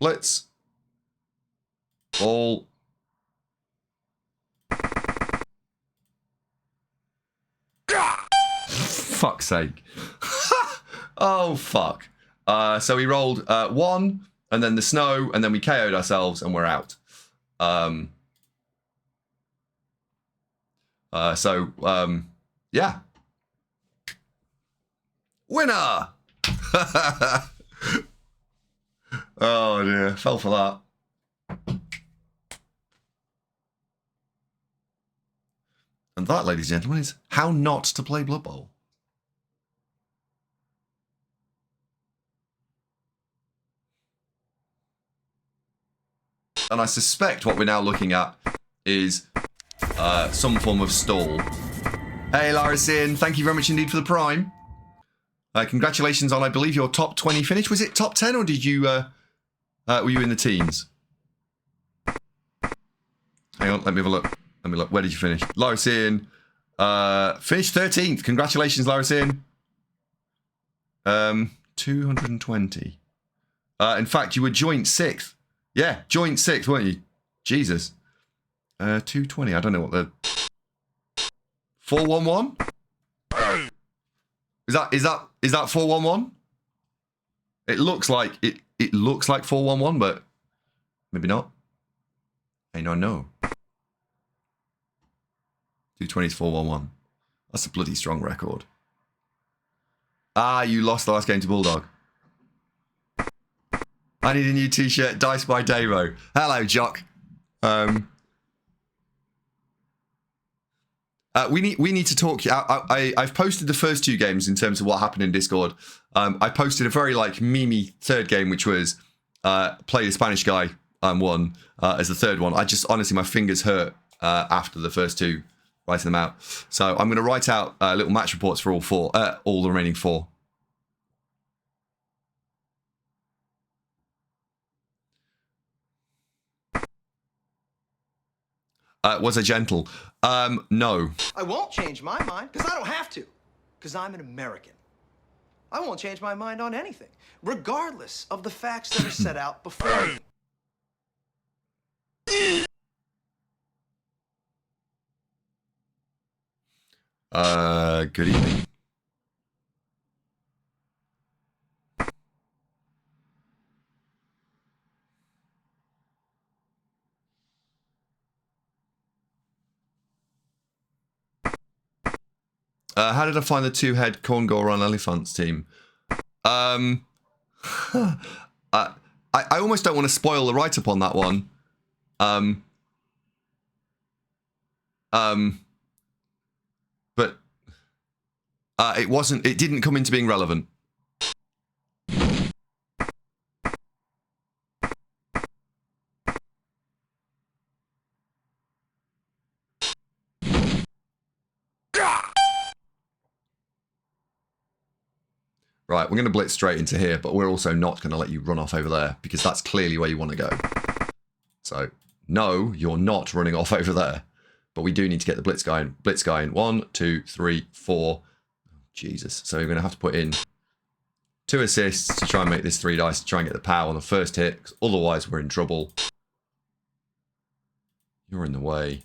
Let's all... Fuck's sake. Oh, fuck. So we rolled 1, and then the snow, and then we KO'd ourselves, and we're out. Yeah. Winner! Oh, dear. Fell for that. And that, ladies and gentlemen, is how not to play Blood Bowl. And I suspect what we're now looking at is some form of stall. Hey, Larison, thank you very much indeed for the prime. Congratulations on, I believe, your top 20 finish. Was it top 10 or did you, were you in the teens? Hang on, let me have a look. Let me look. Where did you finish? Larison, finished 13th. Congratulations, Larison. 220. In fact, you were joint 6th. Yeah, joint 6th, weren't you? Jesus. 220. I don't know what the 411? Is that 411? It looks like it looks like 411, but maybe not. I don't know. 220 is 411. That's a bloody strong record. Ah, you lost the last game to Bulldog. I need a new t-shirt. Dice by Davo. Hello, Jock. We need to talk. I've posted the first 2 games in terms of what happened in Discord. I posted a very like memey third game, which was play the Spanish guy won as the third one. I just honestly my fingers hurt after the first 2 writing them out. So I'm going to write out little match reports for all the remaining 4. Was I gentle? No. I won't change my mind, because I don't have to. Because I'm an American. I won't change my mind on anything, regardless of the facts that are set out before me. Good evening. How did I find the 2-head Khorne elephants team? I almost don't want to spoil the write-up on that one. But it didn't come into being relevant. Right, we're going to blitz straight into here, but we're also not going to let you run off over there, because that's clearly where you want to go. So, no, you're not running off over there. But we do need to get the blitz guy in. Blitz guy in. 1, 2, 3, 4. Jesus. So we're going to have to put in 2 assists to try and make this 3 dice, to try and get the power on the first hit, because otherwise we're in trouble. You're in the way.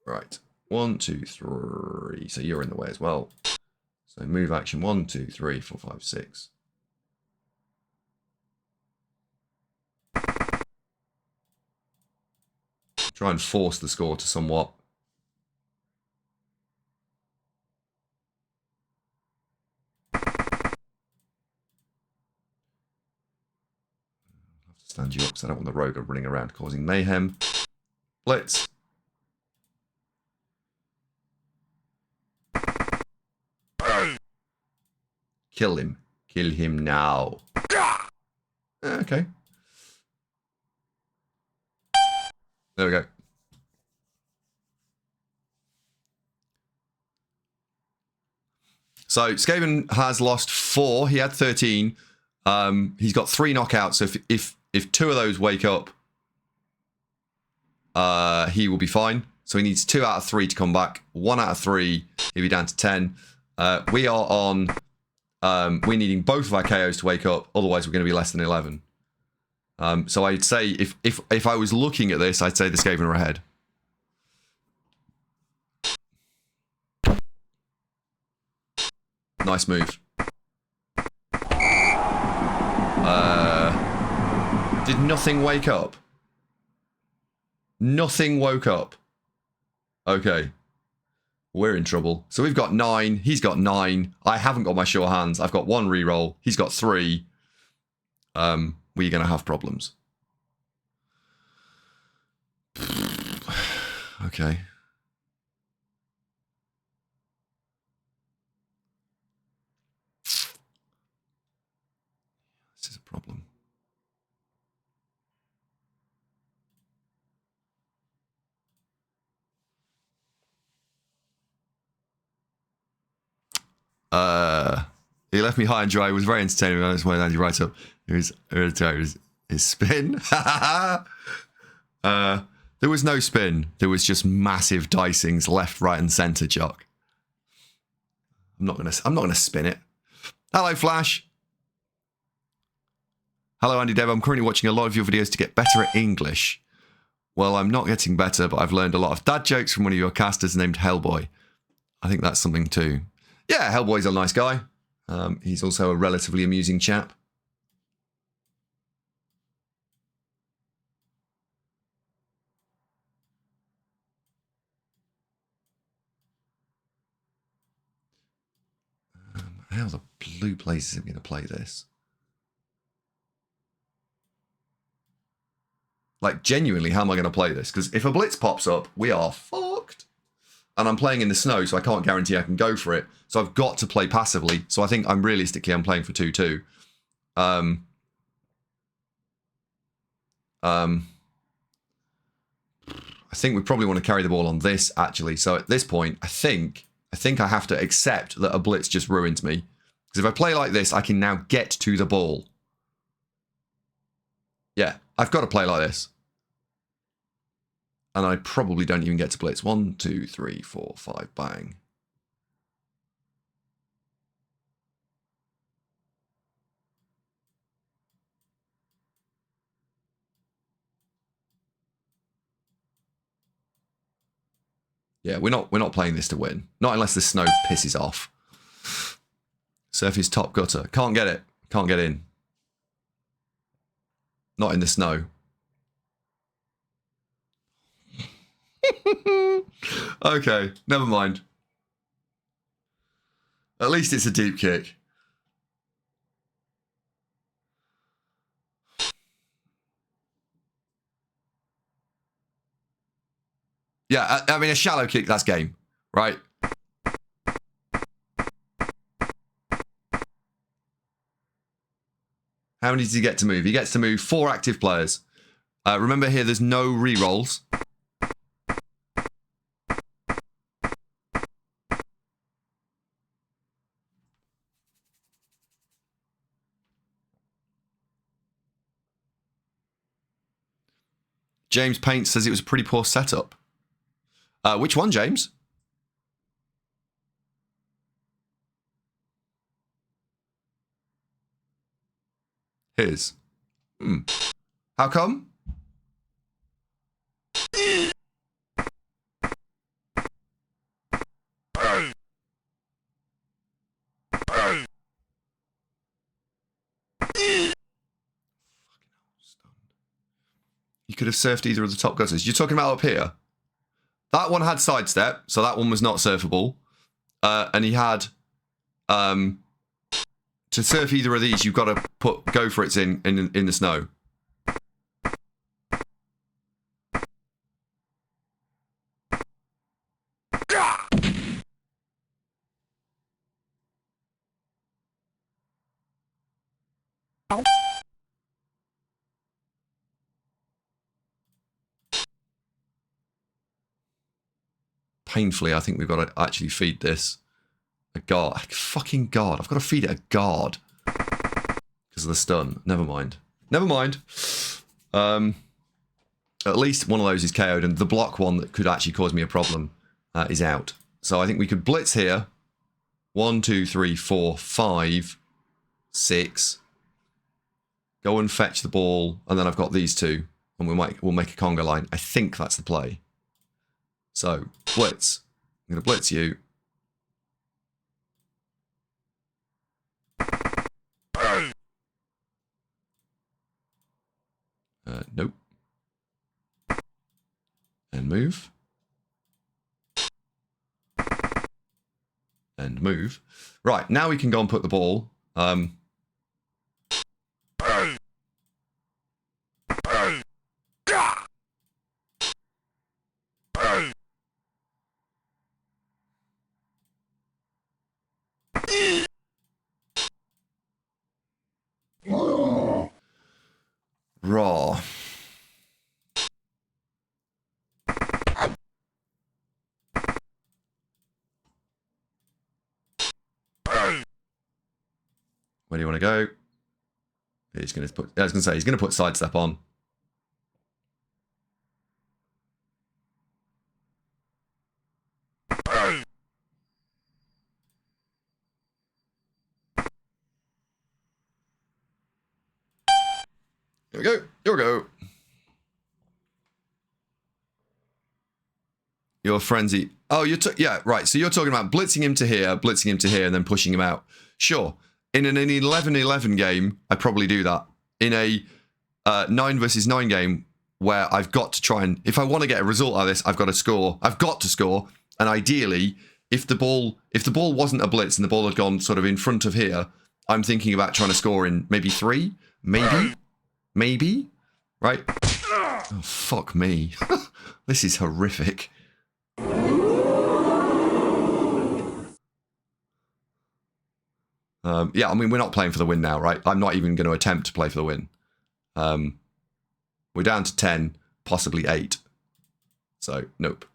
Right, 1, 2, 3. So you're in the way as well. So move action 1, 2, 3, 4, 5, 6. Try and force the score to somewhat. I'll have to stand you up because I don't want the rogue running around causing mayhem. Blitz. Kill him. Kill him now. Okay. There we go. So Skaven has lost 4. He had 13. He's got 3 knockouts. So if 2 of those wake up, he will be fine. So he needs 2 out of 3 to come back. 1 out of 3, he'll be down to 10. We are on. We're needing both of our KOs to wake up. Otherwise, we're going to be less than 11. So I'd say if I was looking at this, I'd say the Skaven are ahead. Nice move. Did nothing wake up? Nothing woke up. Okay. We're in trouble. So we've got 9. He's got 9. I haven't got my sure hands. I've got 1 reroll. He's got 3. We're going to have problems. Okay. This is a problem. He left me high and dry. It was very entertaining. I just wanted Andy right up. His spin. There was no spin. There was just massive dicings left, right, and center, Jock. I'm not gonna spin it. Hello, Flash. Hello, Andy Dev. I'm currently watching a lot of your videos to get better at English. Well, I'm not getting better, but I've learned a lot of dad jokes from one of your casters named Hellboy. I think that's something too. Yeah, Hellboy's a nice guy. He's also a relatively amusing chap. How the blue blazes are going to play this? Like, genuinely, how am I going to play this? Because if a blitz pops up, we are fucked. And I'm playing in the snow, so I can't guarantee I can go for it. So I've got to play passively. So I think I'm playing for 2-2. I think we probably want to carry the ball on this, actually. So at this point, I think I have to accept that a blitz just ruins me. Because if I play like this, I can now get to the ball. Yeah, I've got to play like this. And I probably don't even get to blitz. 1, 2, 3, 4, 5, bang. Yeah, we're not playing this to win. Not unless the snow pisses off. Surface top gutter. Can't get it. Can't get in. Not in the snow. Okay, never mind. At least it's a deep kick. Yeah, I mean, a shallow kick, that's game, right? How many does he get to move? He gets to move 4 active players. Remember here, there's no re-rolls. James Paint says it was a pretty poor setup. Which one, James? His. How come? You could have surfed either of the top gutters. You're talking about up here? That one had sidestep, so that one was not surfable. And he had... to surf either of these, you've got to go for it in the snow. Painfully, I think we've got to actually feed this a guard. Fucking guard. I've got to feed it a guard. Because of the stun. Never mind. Never mind. At least one of those is KO'd, and the block one that could actually cause me a problem is out. So I think we could blitz here. 1, 2, 3, 4, 5, 6. Go and fetch the ball, and then I've got these two, and we'll make a conga line. I think that's the play. So, blitz. I'm going to blitz you. Nope. And move. And move. Right, now we can go and put the ball. Raw. Where do you want to go? He's going to put. I was going to say he's going to put sidestep on. Here we go. Here we go. Your frenzy. Oh, yeah, right. So you're talking about blitzing him to here, and then pushing him out. Sure. In an 11-11 game, I probably do that. In a 9 versus 9 game, where I've got to try and, if I want to get a result out of this, I've got to score. I've got to score. And ideally, if the ball wasn't a blitz and the ball had gone sort of in front of here, I'm thinking about trying to score in maybe 3, maybe, right? Oh, fuck me. This is horrific. Yeah, I mean, we're not playing for the win now, right? I'm not even going to attempt to play for the win. We're down to 10, possibly 8. So, nope.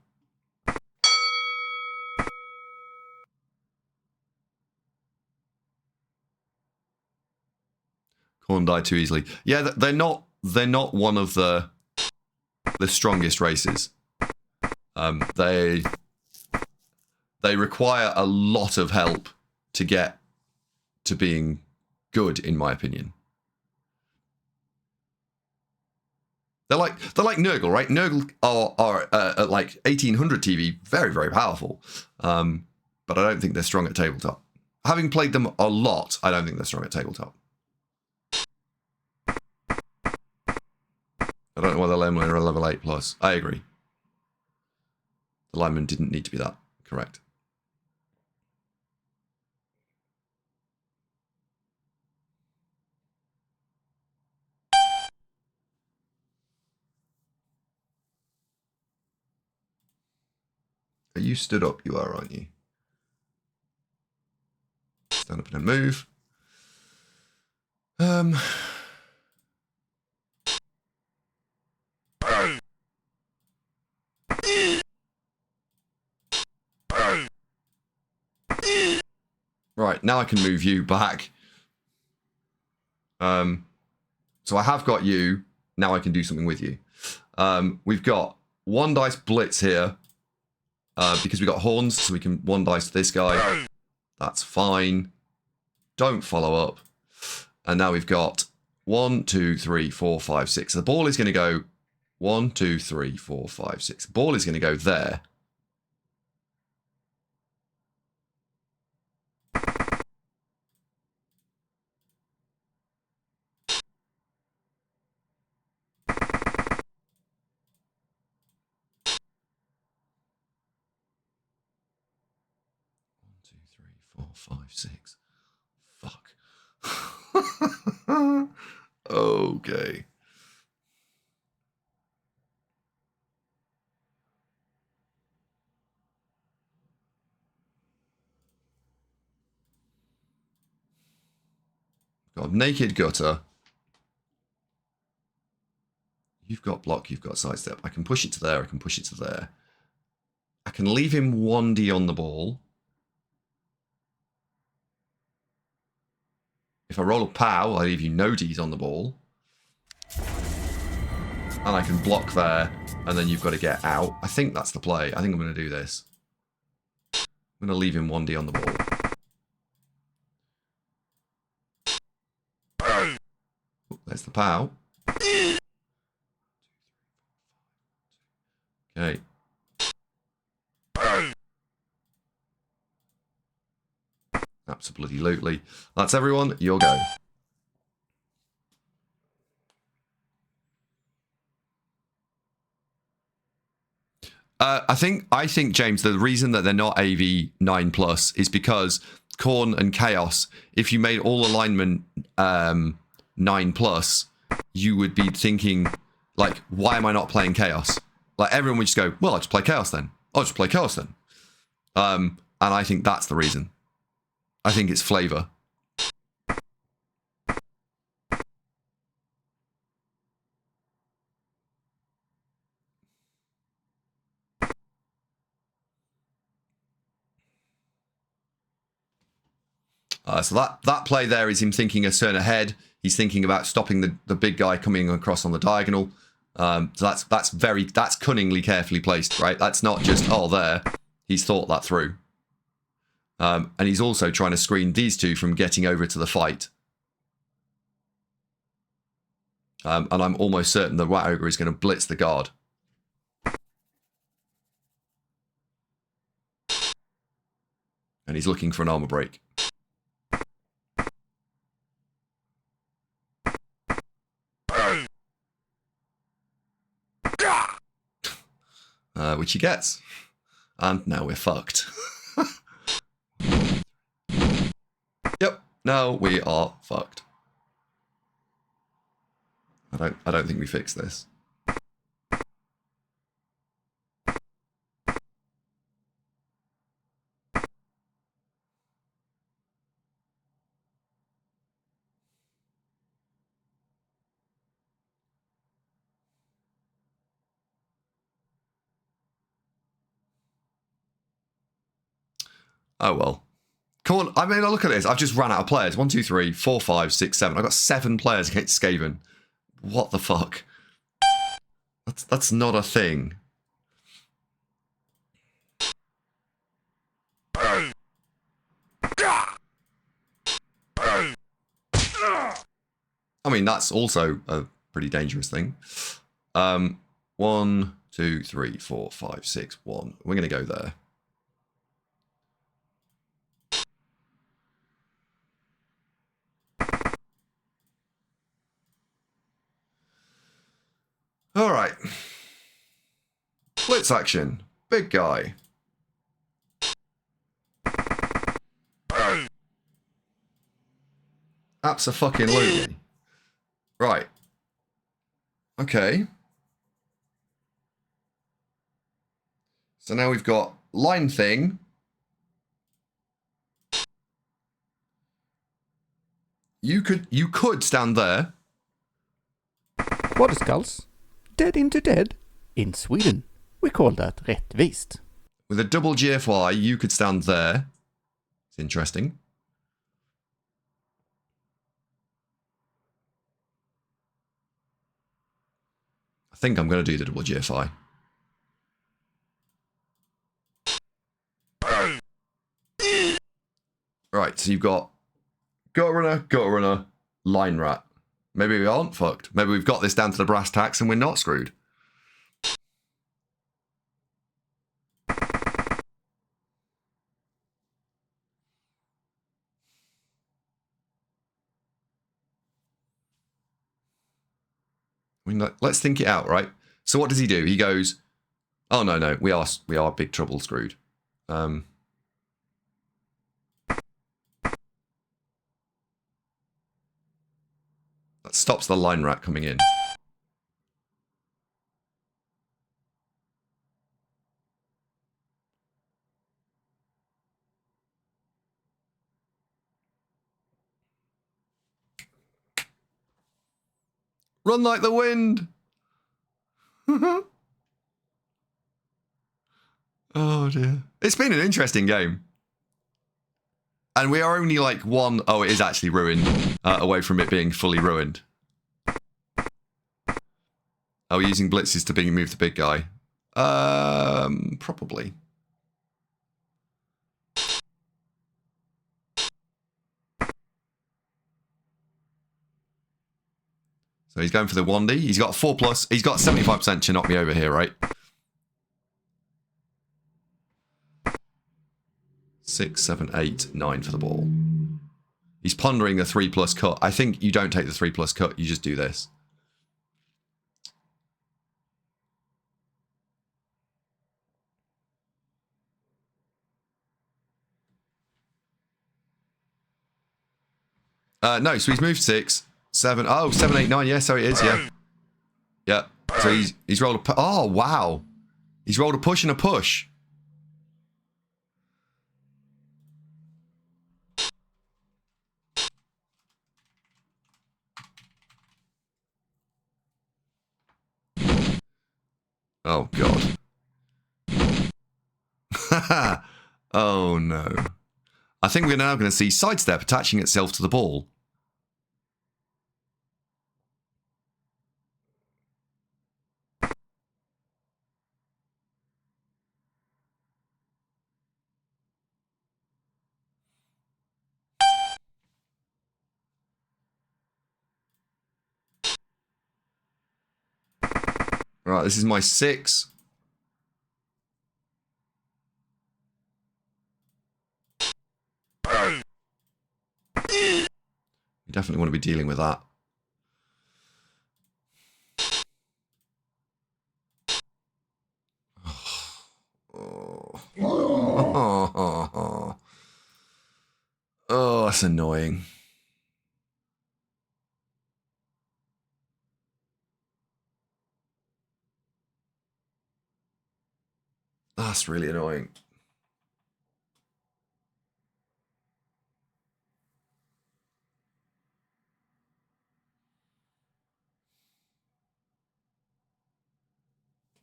Khorne died too easily. Yeah, they're not one of the strongest races. They require a lot of help to get to being good, in my opinion. They're like Nurgle, right? Nurgle are at like 1800 TV, very, very powerful. But I don't think they're strong at tabletop. Having played them a lot, I don't think they're strong at tabletop. I don't know whether linemen are level 8+. I agree. The linemen didn't need to be that. Correct. Are you stood up? You are, aren't you? Stand up and move. Right, now I can move you back. So I have got you. Now I can do something with you. We've got 1 dice blitz here. Because we got horns, so we can 1 dice this guy. That's fine. Don't follow up. And now we've got 1, 2, 3, 4, 5, 6. So the ball is going to go 1, 2, 3, 4, 5, 6. The ball is going to go there. Five, 6. Fuck. Okay. Got naked gutter. You've got block, you've got sidestep. I can push it to there, I can push it to there. I can leave him 1D on the ball. If I roll a POW, I leave you no Ds on the ball. And I can block there, and then you've got to get out. I think that's the play. I think I'm going to do this. I'm going to leave him 1D on the ball. Oh, there's the POW. Okay. Absolutely. That's everyone. Your go. I think James, the reason that they're not AV 9+ is because Khorne and Chaos, if you made all alignment 9+, you would be thinking, like, why am I not playing Chaos? Like, everyone would just go, well, I'll just play Chaos then. I'll just play Chaos then. And I think that's the reason. I think it's flavor. So that play there is him thinking a turn ahead. He's thinking about stopping the big guy coming across on the diagonal. So that's cunningly, carefully placed, right? That's not just, oh, there. He's thought that through. And he's also trying to screen these two from getting over to the fight. And I'm almost certain the Rat Ogre is going to blitz the guard. he's looking for an armor break. Which he gets. And now we're fucked. Yep, now we are fucked. I don't think we fixed this. Oh well. Come on, I mean, look at this. I've just run out of players. 1, 2, 3, 4, 5, 6, 7. I've got 7 players against Skaven. What the fuck? That's not a thing. I mean, that's also a pretty dangerous thing. 1, 2, 3, 4, 5, 6, 1. We're going to go there. All right. Blitz action. Big guy. Abso-fucking-lutely. Right. Okay. So now we've got line thing. You could stand there. Water skulls. Dead into dead. In Sweden, we call that rättvist. With a double GFY, you could stand there. It's interesting. I think I'm going to do the double GFI. Right, so you've got gut runner, line rat. Maybe we aren't fucked. Maybe we've got this down to the brass tacks and we're not screwed. I mean, let's think it out, right? So what does he do? He goes, oh, no, we are big trouble screwed. That stops the line rat coming in. Run like the wind! Oh dear. It's been an interesting game. And we are only like one... Oh, it is actually ruined. Away from it being fully ruined. Oh, we're using blitzes to move the big guy. Probably. So he's going for the 1D. He's got 4+. He's got 75% to knock me over here, right? 6, 7, 8, 9 for the ball. He's pondering the 3+ cut. I think you don't take the 3+ cut. You just do this. No, so he's moved 6, 7. Oh, 7, 8, 9. Yeah, so it is. Yeah. Yeah. So he's rolled a... Oh, wow. He's rolled a push and a push. Oh, God. Oh, no. I think we're now going to see sidestep attaching itself to the ball. Right, this is my 6. definitely want to be dealing with that. Oh, that's annoying. That's really annoying.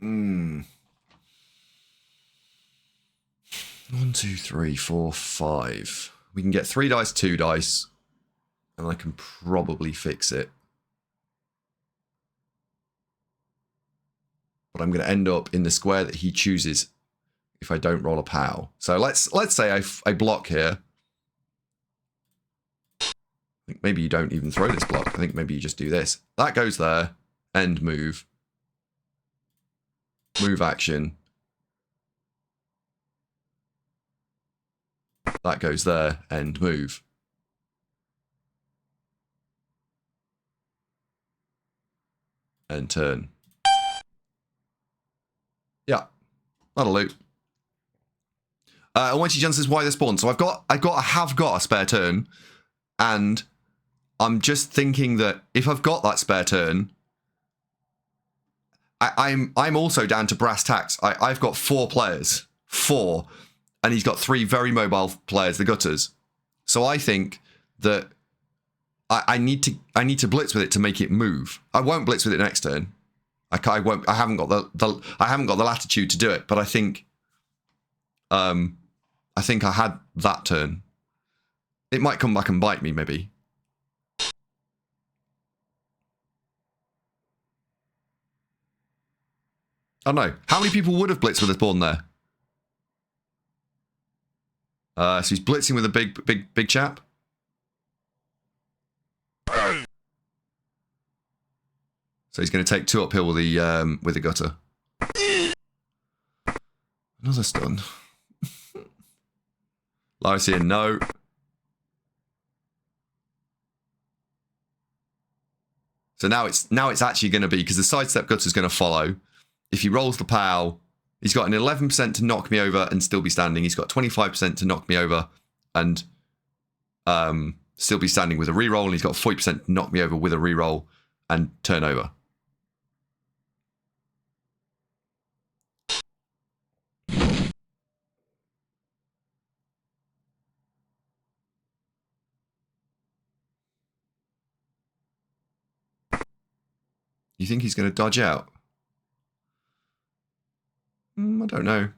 Hmm. 1, 2, 3, 4, 5. We can get 3 dice, 2 dice, and I can probably fix it. But I'm going to end up in the square that he chooses if I don't roll a POW. So let's say I block here. I think maybe you don't even throw this block. I think maybe you just do this. That goes there. End move. Move action. That goes there. End move. End turn. Yeah. That'll do. Once John says why they spawn. So I have got a spare turn, and I'm just thinking that if I've got that spare turn, I'm also down to brass tacks. I've got 4 players, 4, and he's got 3 very mobile players, the gutters. So I think that I need to blitz with it to make it move. I won't blitz with it next turn. I haven't got the latitude to do it. But I think I had that turn. It might come back and bite me, maybe. I don't know. How many people would have blitzed with a spawn there? So he's blitzing with a big chap. So he's going to take 2 uphill with the gutter. Another stun. Lysian, no. So now it's actually going to be, because the sidestep gutter is going to follow. If he rolls the POW, he's got an 11% to knock me over and still be standing. He's got 25% to knock me over and still be standing with a reroll. And he's got 40% to knock me over with a reroll and turn over. You think he's going to dodge out? I don't know.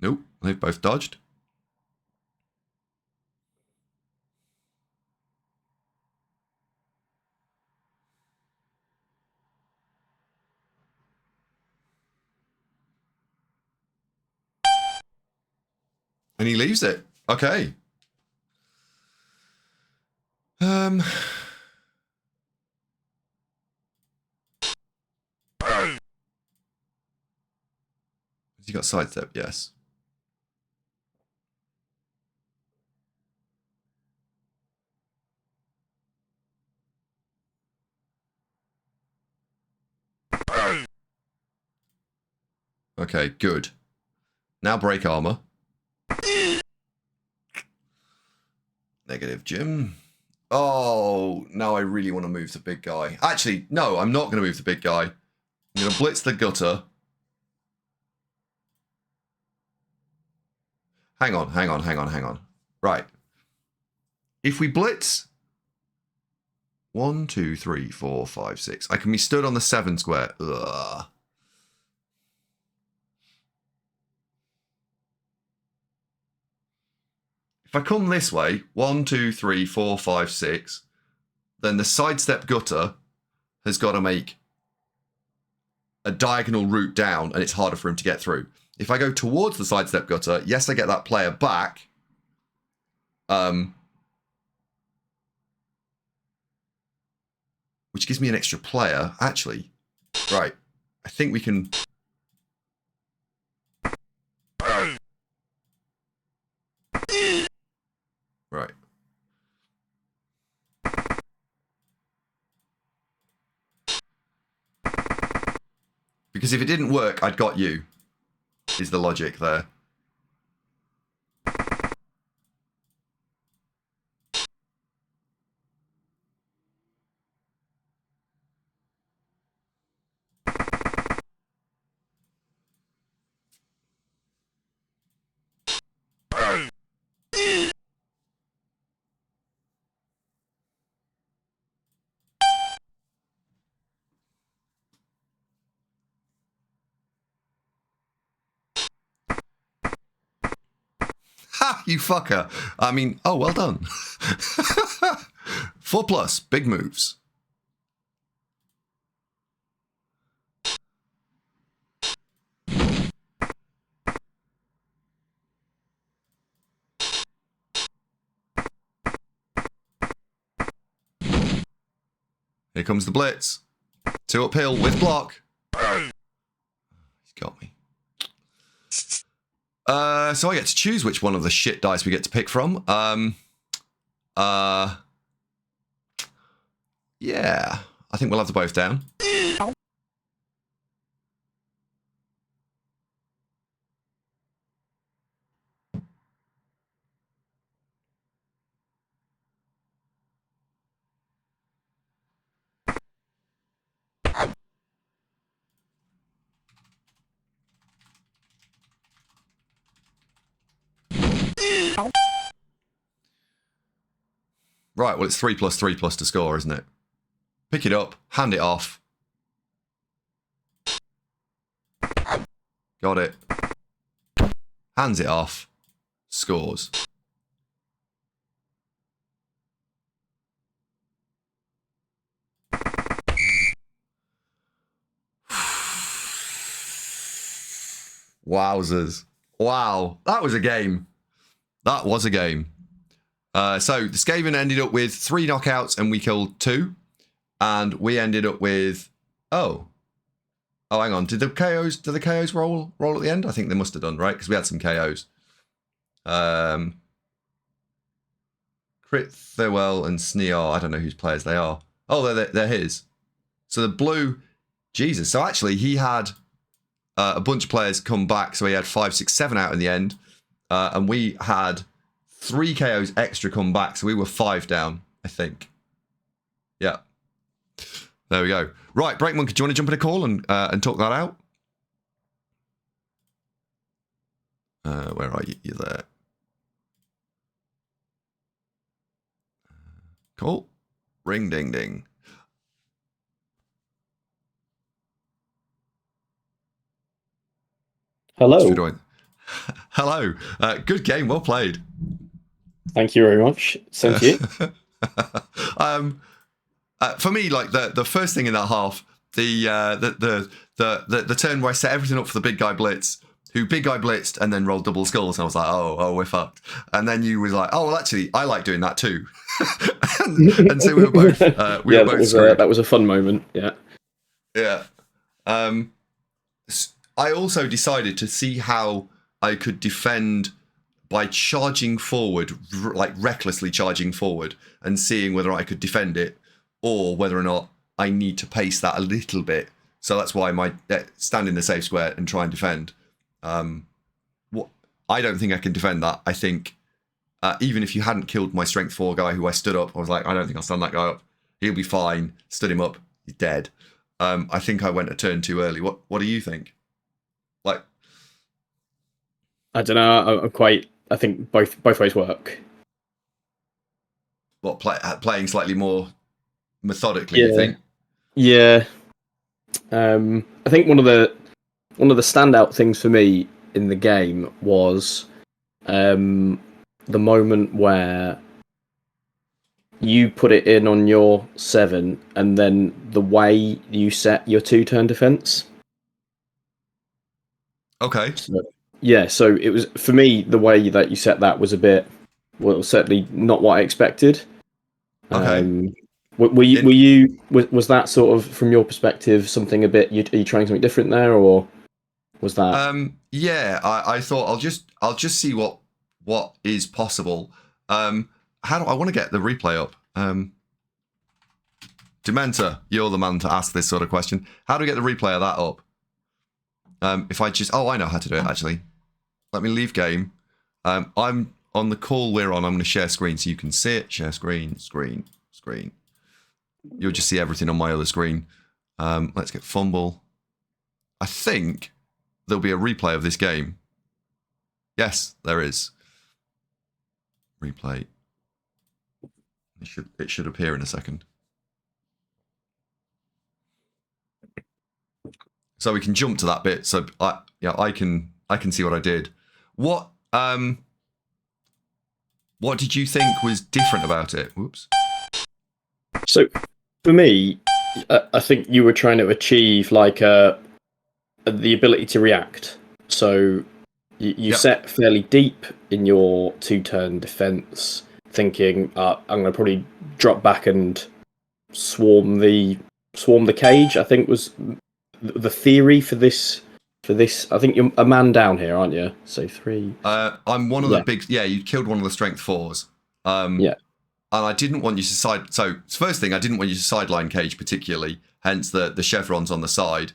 Nope, they've both dodged. And he leaves it. Okay. Has he got sidestep? Yes. Okay, good. Now break armor. Negative, Jim. Oh, now I really want to move the big guy. Actually, no, I'm not going to move the big guy. I'm going to blitz the gutter. Hang on. Right. If we blitz 1, 2, 3, 4, 5, 6. I can be stood on the 7 square. Ugh. If I come this way, 1, 2, 3, 4, 5, 6, then the sidestep gutter has got to make a diagonal route down, and it's harder for him to get through. If I go towards the sidestep gutter, yes, I get that player back. Which gives me an extra player. Actually, right. I think we can... Right. Because if it didn't work, I'd got you, is the logic there. Ha! You fucker. I mean, oh, well done. 4+, big moves. Here comes the blitz. 2 uphill with block. He's got me. So I get to choose which one of the shit dice we get to pick from. Yeah. I think we'll have the both down. Right, well, it's 3+3+ to score, isn't it? Pick it up, hand it off. Got it. Hands it off. Scores. Wowzers. Wow, that was a game. That was a game. So the Skaven ended up with 3 knockouts and we killed 2. And we ended up with... Oh, hang on. Did the KOs roll at the end? I think they must have done, right? Because we had some KOs. Crit, Thirlwell, and Snear. I don't know whose players they are. Oh, they're his. So the blue... Jesus. So actually, he had a bunch of players come back. So he had 5, 6, 7 out in the end. And we had 3 KOs extra come back. So we were 5 down, I think. Yeah. There we go. Right, Break Monkey, do you want to jump in a call and talk that out? Where are you? You're there. Cool. Ring ding ding. Hello. Hello. Good game. Well played. Thank you very much. Thank you. For me, like the first thing in that half, the turn where I set everything up for the big guy blitz, who big guy blitzed and then rolled double skulls, and I was like, oh, we're fucked. And then you was like, oh, well, actually, I like doing that too. and so we were both that was a fun moment. Yeah. Yeah. I also decided to see how I could defend by charging forward, like recklessly charging forward, and seeing whether I could defend it, or whether or not I need to pace that a little bit. So that's why my stand in the safe square and try and defend. I don't think I can defend that. I think even if you hadn't killed my strength 4 guy who I stood up, I was like, I don't think I'll stand that guy up. He'll be fine. Stood him up. He's dead. I think I went a turn too early. What do you think? Like, I don't know. I think both ways work. What, playing slightly more methodically, you think? Yeah. I think one of the standout things for me in the game was the moment where you put it in on your 7, and then the way you set your 2-turn defense. Okay. Yeah, so it was for me the way that you set that was a bit, well, certainly not what I expected. Okay. Was that sort of from your perspective something a bit? Are you trying something different there, or was that? Yeah, I thought I'll just see what is possible. How do I want to get the replay up? Dementa, you're the man to ask this sort of question. How do we get the replay of that up? If I just, I know how to do it actually. Let me leave game. I'm on the call we're on. I'm going to share screen so you can see it. Share screen. You'll just see everything on my other screen. Let's get FUMBBL. I think there'll be a replay of this game. Yes, there is. Replay. It should appear in a second. So we can jump to that bit. So I can see what I did. What did you think was different about it? Whoops. So for me, I think you were trying to achieve like the ability to react. So you set fairly deep in your 2-turn defense, thinking I'm going to probably drop back and swarm the cage. I think was the theory for this. I think you're a man down here, aren't you? So 3. I'm one of the big. Yeah, you killed one of the strength 4s. Yeah. And I didn't want you to side. So first thing, I didn't want you to sideline cage particularly. Hence the chevrons on the side.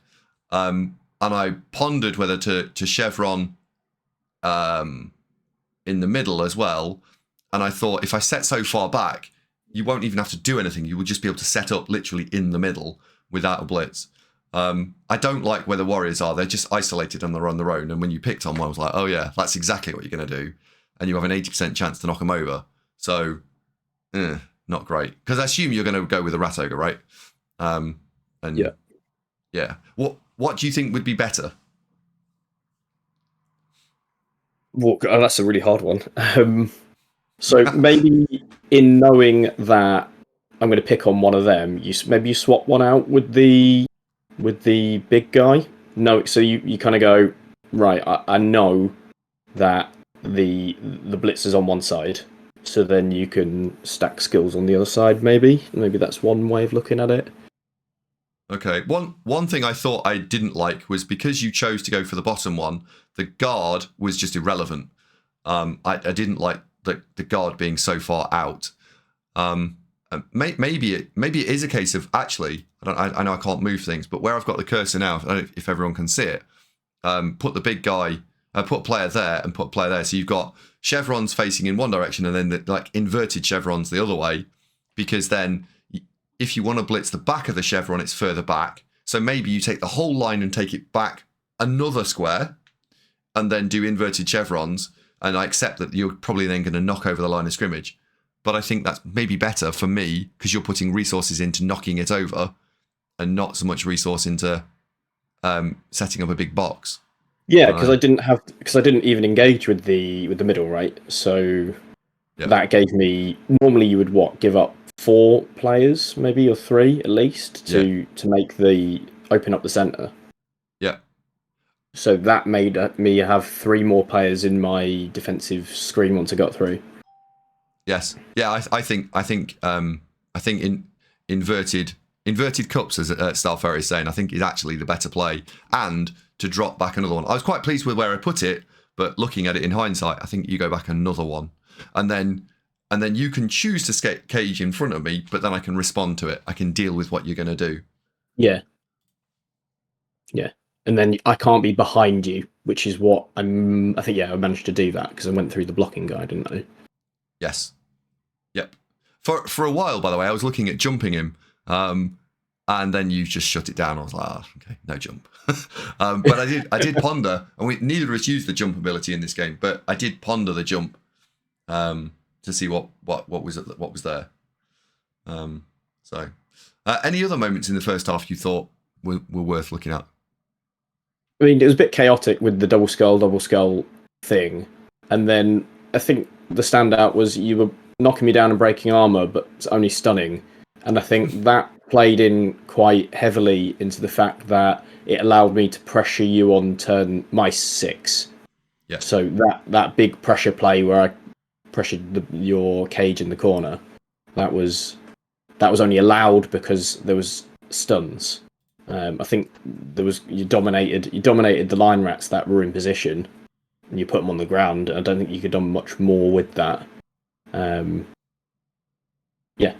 And I pondered whether to chevron in the middle as well. And I thought if I set so far back, you won't even have to do anything. You will just be able to set up literally in the middle without a blitz. I don't like where the warriors are. They're just isolated and they're on their own. And when you picked on one, I was like, oh yeah, that's exactly what you're going to do. And you have an 80% chance to knock them over. So, not great. Because I assume you're going to go with a rat ogre, right? And yeah. What do you think would be better? Well, that's a really hard one. So maybe in knowing that I'm going to pick on one of them, you swap one out with the big guy. No, so you kind of go, right, I know that the blitz is on one side, so then you can stack skills on the other side. Maybe that's one way of looking at it. Okay, one thing I thought I didn't like was because you chose to go for the bottom one, the guard was just irrelevant. I didn't like the guard being so far out. Maybe it is a case of actually, I know I can't move things, but where I've got the cursor now, I don't know if everyone can see it. Put the big guy, put a player there and put a player there. So you've got chevrons facing in one direction and then like inverted chevrons the other way, because then if you want to blitz the back of the chevron, it's further back. So maybe you take the whole line and take it back another square and then do inverted chevrons. And I accept that you're probably then going to knock over the line of scrimmage. But I think that's maybe better for me because you're putting resources into knocking it over and not so much resource into setting up a big box. Yeah, because I didn't even engage with the middle, right? So that gave me, normally you would give up 4 players maybe, or 3 at least to make open up the center. Yeah. So that made me have 3 more players in my defensive screen once I got through. Yes. Yeah, I think in inverted cups, as Starfair is saying, I think is actually the better play. And to drop back another one. I was quite pleased with where I put it, but looking at it in hindsight, I think you go back another one. And then you can choose to skate cage in front of me, but then I can respond to it. I can deal with what you're going to do. Yeah. Yeah. And then I can't be behind you, which is what I think, I managed to do that because I went through the blocking guide, didn't I? Yes. Yep. For a while, by the way, I was looking at jumping him, and then you just shut it down. I was like, okay, no jump. But I did ponder, and neither of us used the jump ability in this game, but I did ponder the jump to see what was there. So, any other moments in the first half you thought were worth looking at? I mean, it was a bit chaotic with the double skull thing, and then I think the standout was you were knocking me down and breaking armor, but it's only stunning. And I think that played in quite heavily into the fact that it allowed me to pressure you on turn my 6. Yeah. So that big pressure play where I pressured your cage in the corner, that was only allowed because there was stuns. I think you dominated the line rats that were in position, and you put them on the ground. I don't think you could have done much more with that. Yeah.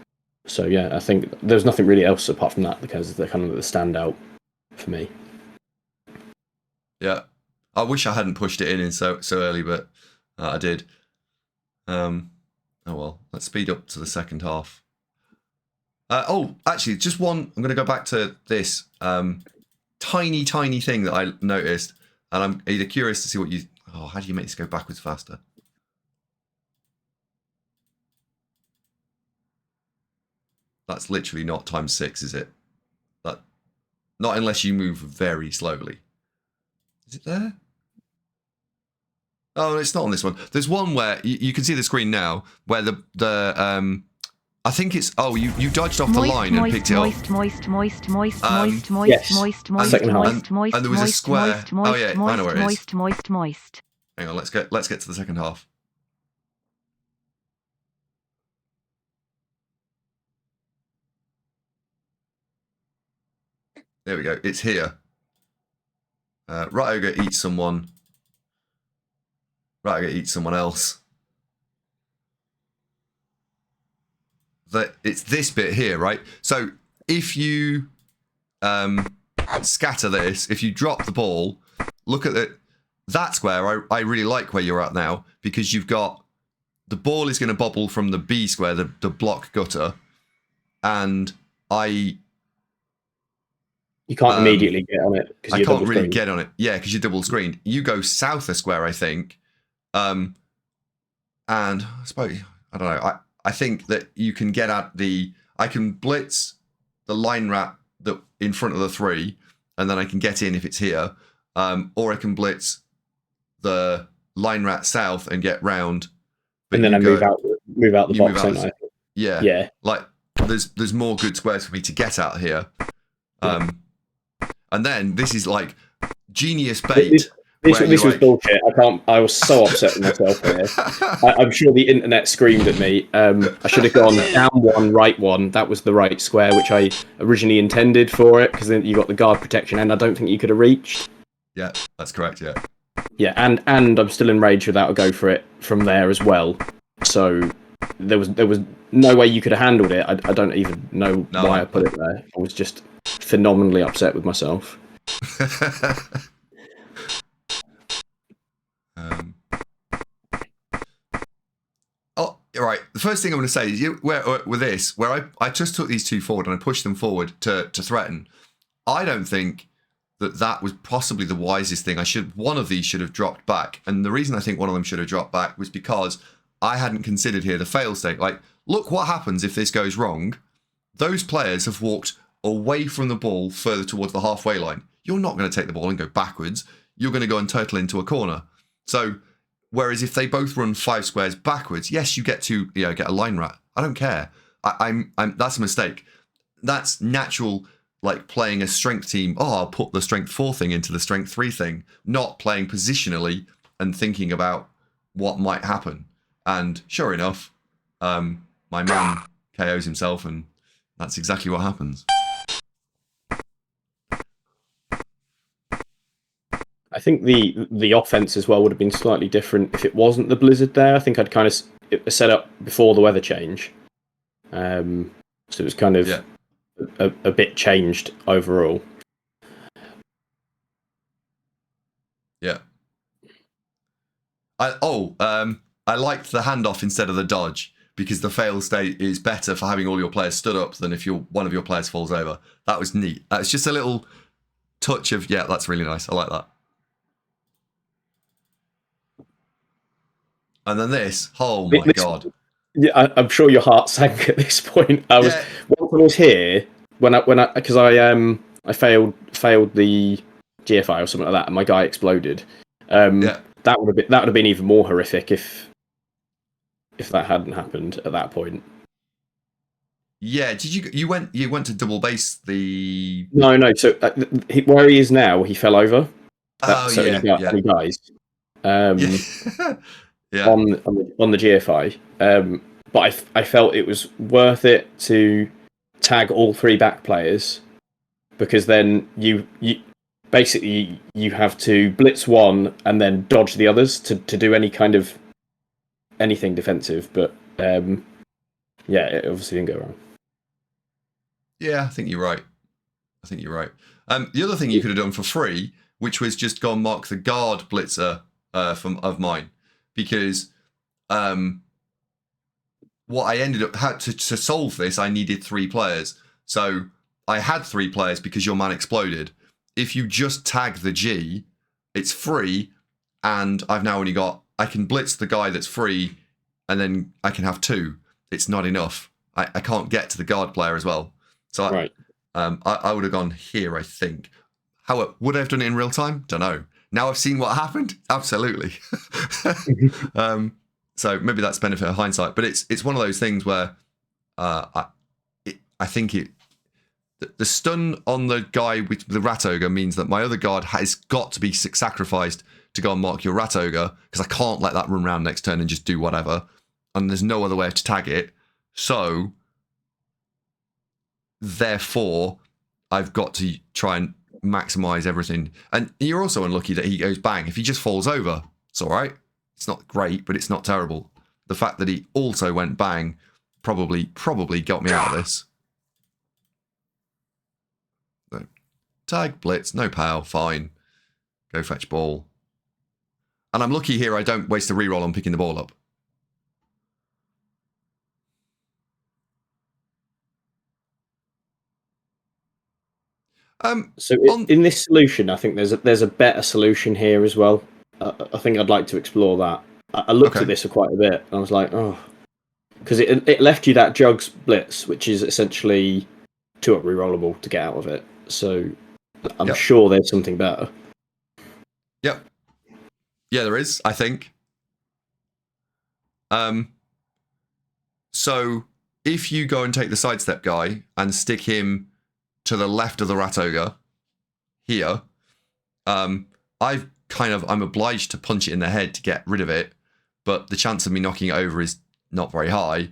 So yeah, I think there's nothing really else apart from that because they're kind of the standout for me. Yeah, I wish I hadn't pushed it in so early, but I did. Oh well, let's speed up to the second half. Actually, just one. I'm going to go back to this tiny thing that I noticed, and I'm either curious to see what you. Oh, how do you make this go backwards faster? That's literally not ×6, is it? That, not unless you move very slowly. Is it there? Oh, it's not on this one. There's one where you can see the screen now, where the I think it's you dodged off the line and picked it up. And there was a square. Oh yeah, I know where it is. Hang on, let's get to the second half. There we go. It's here. Rat Ogre eats someone. Rat Ogre eats someone else. It's this bit here, right? So if you scatter this, if you drop the ball, look at that square. I really like where you're at now because you've got the ball is going to bobble from the B square, the block gutter, and you can't immediately get on it. I can't really get on it. Yeah, because you're double screened. You go south a square, I think. And I suppose, I don't know. I think that you can get at I can blitz the line rat that in front of the 3, and then I can get in if it's here. Or I can blitz the line rat south and get round. And then I move out the box, don't I? Yeah. Yeah. Like there's more good squares for me to get at here. And then this is like genius bait. This was bullshit. I was so upset with myself here. I'm sure the internet screamed at me. I should have gone down 1, right 1. That was the right square, which I originally intended for it, because then you got the guard protection, and I don't think you could have reached. Yeah, that's correct. Yeah. Yeah, and I'm still enraged without a go for it from there as well. So there was no way you could have handled it. I don't even know why I put it there. I was just phenomenally upset with myself. Right. The first thing I'm going to say is with this, where I just took these 2 forward and I pushed them forward to threaten. I don't think that was possibly the wisest thing. One of these should have dropped back, and the reason I think one of them should have dropped back was because I hadn't considered here the fail state. Like, look what happens if this goes wrong. Those players have walked away from the ball further towards the halfway line. You're not going to take the ball and go backwards. You're going to go and turtle into a corner. So. Whereas if they both run 5 squares backwards, yes, you get a line rat. I don't care. That's a mistake. That's natural, like playing a strength team. Oh, I'll put the strength 4 thing into the strength 3 thing, not playing positionally and thinking about what might happen. And sure enough, my man KOs himself, and that's exactly what happens. I think the offense as well would have been slightly different if it wasn't the blizzard there. I think I'd kind of set up before the weather change. So it was kind of a bit changed overall. Yeah. I liked the handoff instead of the dodge because the fail state is better for having all your players stood up than if one of your players falls over. That was neat. It's just a little touch of, that's really nice. I like that. And then this, oh my god! Yeah, I'm sure your heart sank at this point. Once I was here, because I failed the GFI or something like that, and my guy exploded. That would have been even more horrific if that hadn't happened at that point. Yeah, did you went to double base the? No. So where he is now, he fell over. Oh so yeah, he dies. Yeah. On the GFI. But I felt it was worth it to tag all 3 back players, because then you basically you have to blitz one and then dodge the others to do any kind of anything defensive. But yeah, it obviously didn't go wrong. Yeah, I think you're right. The other thing you could have done for free, which was just go and mark the guard blitzer of mine, because what I ended up had to solve this, I needed 3 players. So I had 3 players because your man exploded. If you just tag the G, it's free, and I've now only got, I can blitz the guy that's free, and then I can have 2. It's not enough. I can't get to the guard player as well. So Right. I would have gone here, I think. How would I have done it in real time? Don't know. Now I've seen what happened. Absolutely. So maybe that's benefit of hindsight. But it's one of those things where I think the stun on the guy with the rat ogre means that my other guard has got to be sacrificed to go and mark your rat ogre, because I can't let that run around next turn and just do whatever. And there's no other way to tag it. So therefore, I've got to try and maximize everything. And you're also unlucky that he goes bang. If he just falls over, it's all right. It's not great, but it's not terrible. The fact that he also went bang probably got me out of this. So, tag, blitz, no pow, fine. Go fetch ball. And I'm lucky here I don't waste a reroll on picking the ball up. So in this solution, I think there's a better solution here as well. I think I'd like to explore that. I looked at this for quite a bit, and I was like, oh, because it left you that Jugs Blitz, which is essentially 2-up rerollable to get out of it. So I'm sure there's something better. Yep. Yeah, there is, I think. So if you go and take the sidestep guy and stick him to the left of the rat ogre here, I'm obliged to punch it in the head to get rid of it, but the chance of me knocking it over is not very high.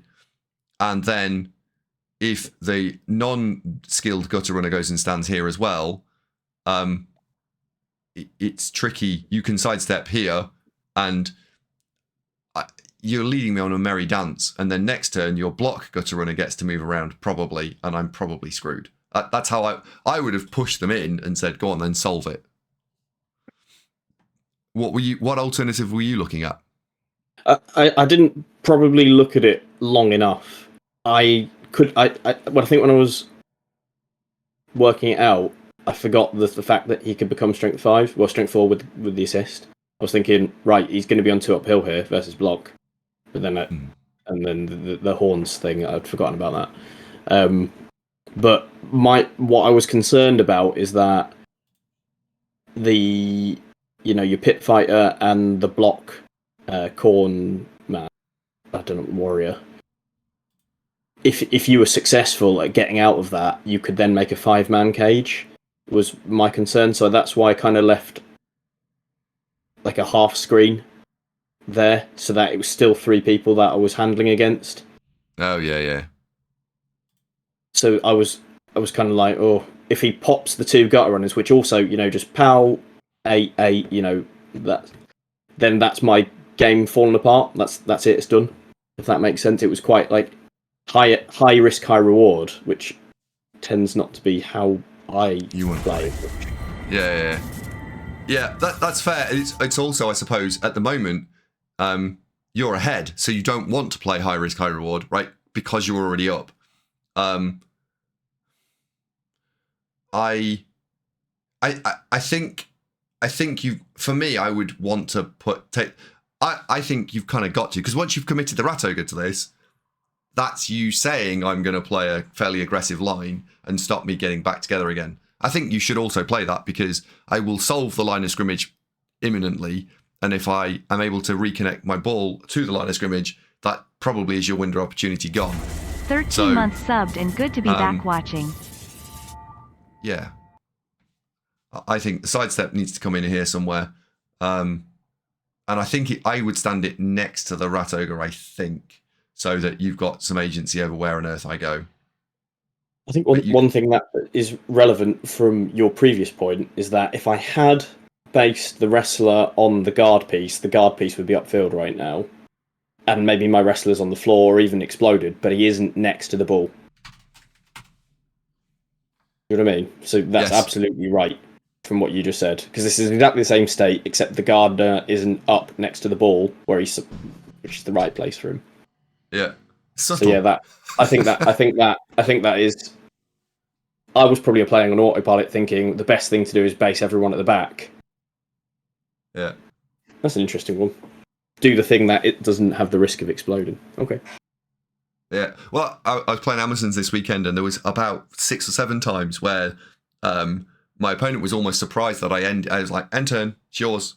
And then if the non-skilled gutter runner goes and stands here as well, it's tricky. You can sidestep here, and you're leading me on a merry dance, and then next turn your block gutter runner gets to move around probably, and I'm probably screwed. That's how I would have pushed them in and said, go on then, solve it. What alternative were you looking at? I didn't probably look at it long enough. I think when I was working it out, I forgot the fact that he could become strength 4 with the assist. I was thinking, right, he's going to be on 2 uphill here versus block, but then and then the horns thing, I'd forgotten about that. But what I was concerned about is that your pit fighter and the block Khorne man, I don't know, warrior. If you were successful at getting out of that, you could then make a 5-man cage. Was my concern, so that's why I kind of left like a half screen there, so that it was still 3 people that I was handling against. Oh yeah. So I was kind of like, oh, if he pops the 2 gutter runners, which also, just pow 8, then that's my game falling apart. That's it. It's done. If that makes sense, it was quite like high risk, high reward, which tends not to be how I play. Yeah. That's fair. It's also, I suppose, at the moment, you're ahead, so you don't want to play high risk, high reward, right? Because you're already up. I think you. For me, I would want to I think you've kind of got to, because once you've committed the rat ogre to this, that's you saying I'm going to play a fairly aggressive line and stop me getting back together again. I think you should also play that, because I will solve the line of scrimmage imminently, and if I am able to reconnect my ball to the line of scrimmage, that probably is your window opportunity gone. 13 months subbed and good to be back watching. Yeah. I think the sidestep needs to come in here somewhere. And I think I would stand it next to the Rat Ogre, I think, so that you've got some agency over where on earth I go. I think one thing that is relevant from your previous point is that if I had based the wrestler on the guard piece would be upfield right now. And maybe my wrestler's on the floor or even exploded, but he isn't next to the ball. You know what I mean? So that's absolutely right from what you just said. Because this is exactly the same state, except the gardener isn't up next to the ball, which is the right place for him. Yeah. Subtle. So yeah, I think that is. I was probably playing on autopilot, thinking the best thing to do is base everyone at the back. Yeah. That's an interesting one. Do the thing that it doesn't have the risk of exploding. Okay. Yeah. Well, I was playing Amazons this weekend, and there was about 6 or 7 times where my opponent was almost surprised that I was like, end turn, it's yours.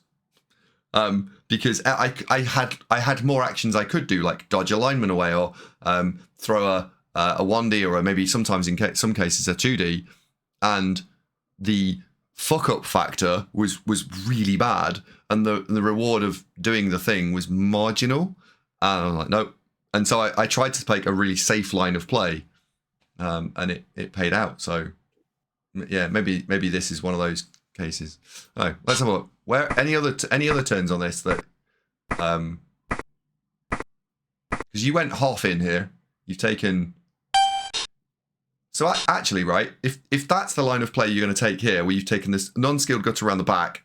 Because I had more actions I could do, like dodge a lineman away or throw a 1D or maybe sometimes in some cases a 2D, and the fuck up factor was really bad, and the reward of doing the thing was marginal. And I was like, nope. And so I tried to take a really safe line of play, and it paid out. So yeah, maybe this is one of those cases. Oh, let's have a look. Where any other turns on this that because you went half in here, you've taken. So actually, right, if that's the line of play you're going to take here, where you've taken this non-skilled gutter around the back,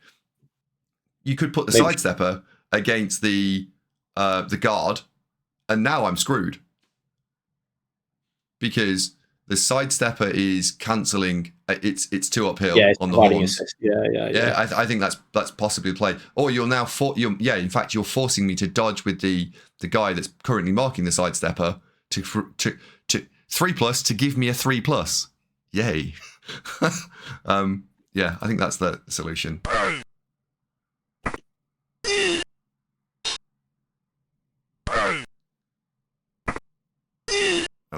you could put the sidestepper against the guard, and now I'm screwed because the sidestepper is cancelling. It's 2 uphill on the horns. Yeah. I think that's possibly the play. Or you're now in fact you're forcing me to dodge with the guy that's currently marking the sidestepper to 3+ to give me a 3+. Yay. Yeah, I think that's the solution.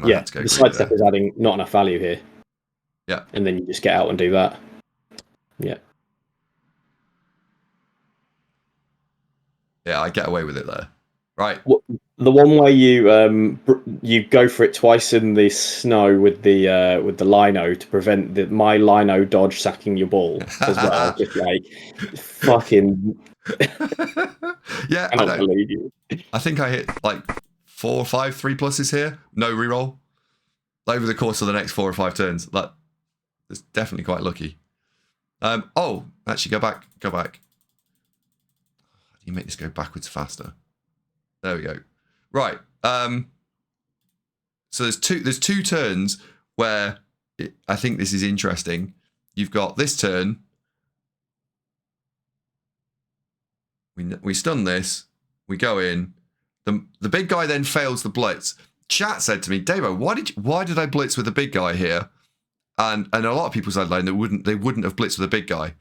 Yeah, the sidestep is adding not enough value here. Yeah. And then you just get out and do that. Yeah. Yeah, I get away with it there. Right. The one where you go for it twice in the snow with the lino to prevent my lino dodge sacking your ball as well. Just like fucking. Yeah, I don't believe you. I think I hit like 4 or 5 3+s here. No reroll. Over the course of the next 4 or 5 turns. That is definitely quite lucky. Oh, actually, go back. How do you make this go backwards faster? There we go. Right. So there's two turns where I think this is interesting. You've got this turn. We stun this. We go in. The big guy then fails the blitz. Chat said to me, Davo, why did I blitz with the big guy here? And a lot of people said like they wouldn't have blitzed with a big guy.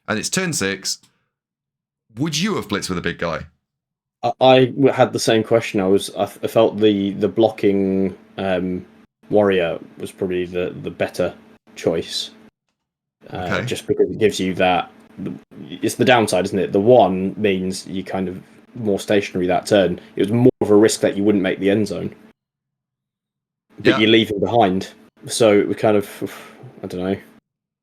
And it's turn 6. Would you have blitzed with a big guy? I had the same question. I felt the blocking warrior was probably the better choice. Okay. Just because it gives you that. It's the downside, isn't it? The 1 means you kind of more stationary that turn. It was more of a risk that you wouldn't make the end zone, but you leave him behind. So it was kind of, I don't know.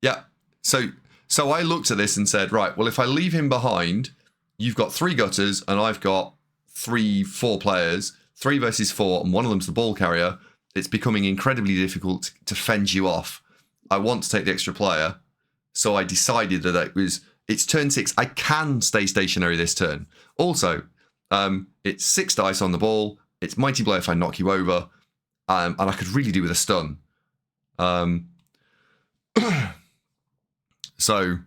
Yeah. So I looked at this and said, right, well, if I leave him behind, you've got 3 gutters and I've got 4 players, 3 versus 4, and one of them's the ball carrier. It's becoming incredibly difficult to fend you off. I want to take the extra player. So I decided that it's turn 6. I can stay stationary this turn. Also, it's 6 dice on the ball. It's Mighty Blow if I knock you over. And I could really do with a stun. So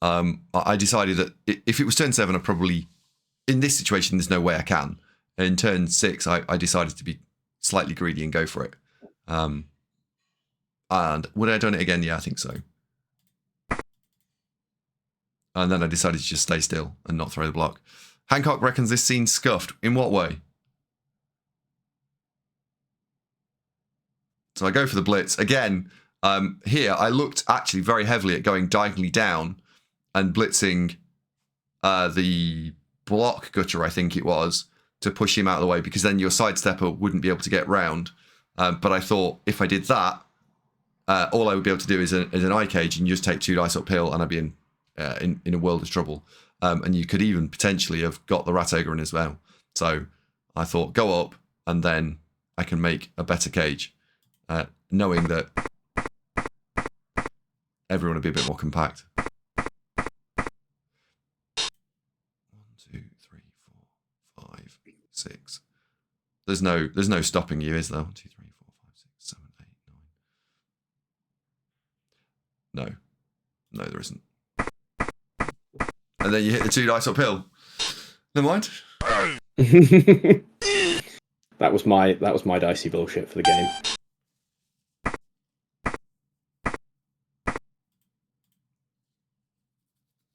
I decided that if it was turn 7, I probably, in this situation, there's no way I can. In turn 6, I decided to be slightly greedy and go for it. And would I have done it again? Yeah, I think so. And then I decided to just stay still and not throw the block. Hancock reckons this scene's scuffed. In what way? So I go for the blitz again. Here I looked actually very heavily at going diagonally down and blitzing the block gutter, I think it was, to push him out of the way, because then your sidestepper wouldn't be able to get round. But I thought if I did that, all I would be able to do is an eye cage and just take 2 dice uphill, and I'd be in a world of trouble. And you could even potentially have got the rat ogre in as well. So I thought, go up, and then I can make a better cage, knowing that everyone would be a bit more compact. 1, 2, 3, 4, 5, 6. There's no stopping you, is there? 1, 2, 3, 4, 5, 6, 7, 8, 9. No, there isn't. And then you hit the 2 dice uphill. Never mind. That was my dicey bullshit for the game.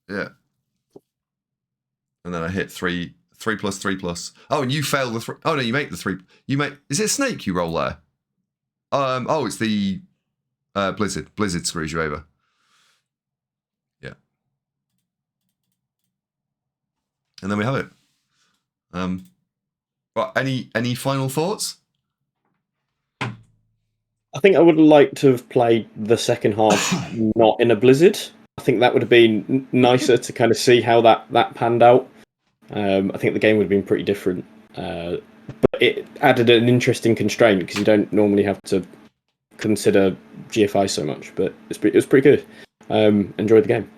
Yeah. And then I hit 3 plus 3 plus. Oh, and you fail the 3. Oh no, you make the 3. You make. Is it a snake you roll there? Oh, it's the blizzard. Blizzard screws you over. Yeah. And then we have it. Right, any final thoughts? I think I would like to have played the second half not in a blizzard. I think that would have been nicer to kind of see how that panned out. I think the game would have been pretty different. But it added an interesting constraint because you don't normally have to consider GFI so much. But it was pretty good. Enjoyed the game.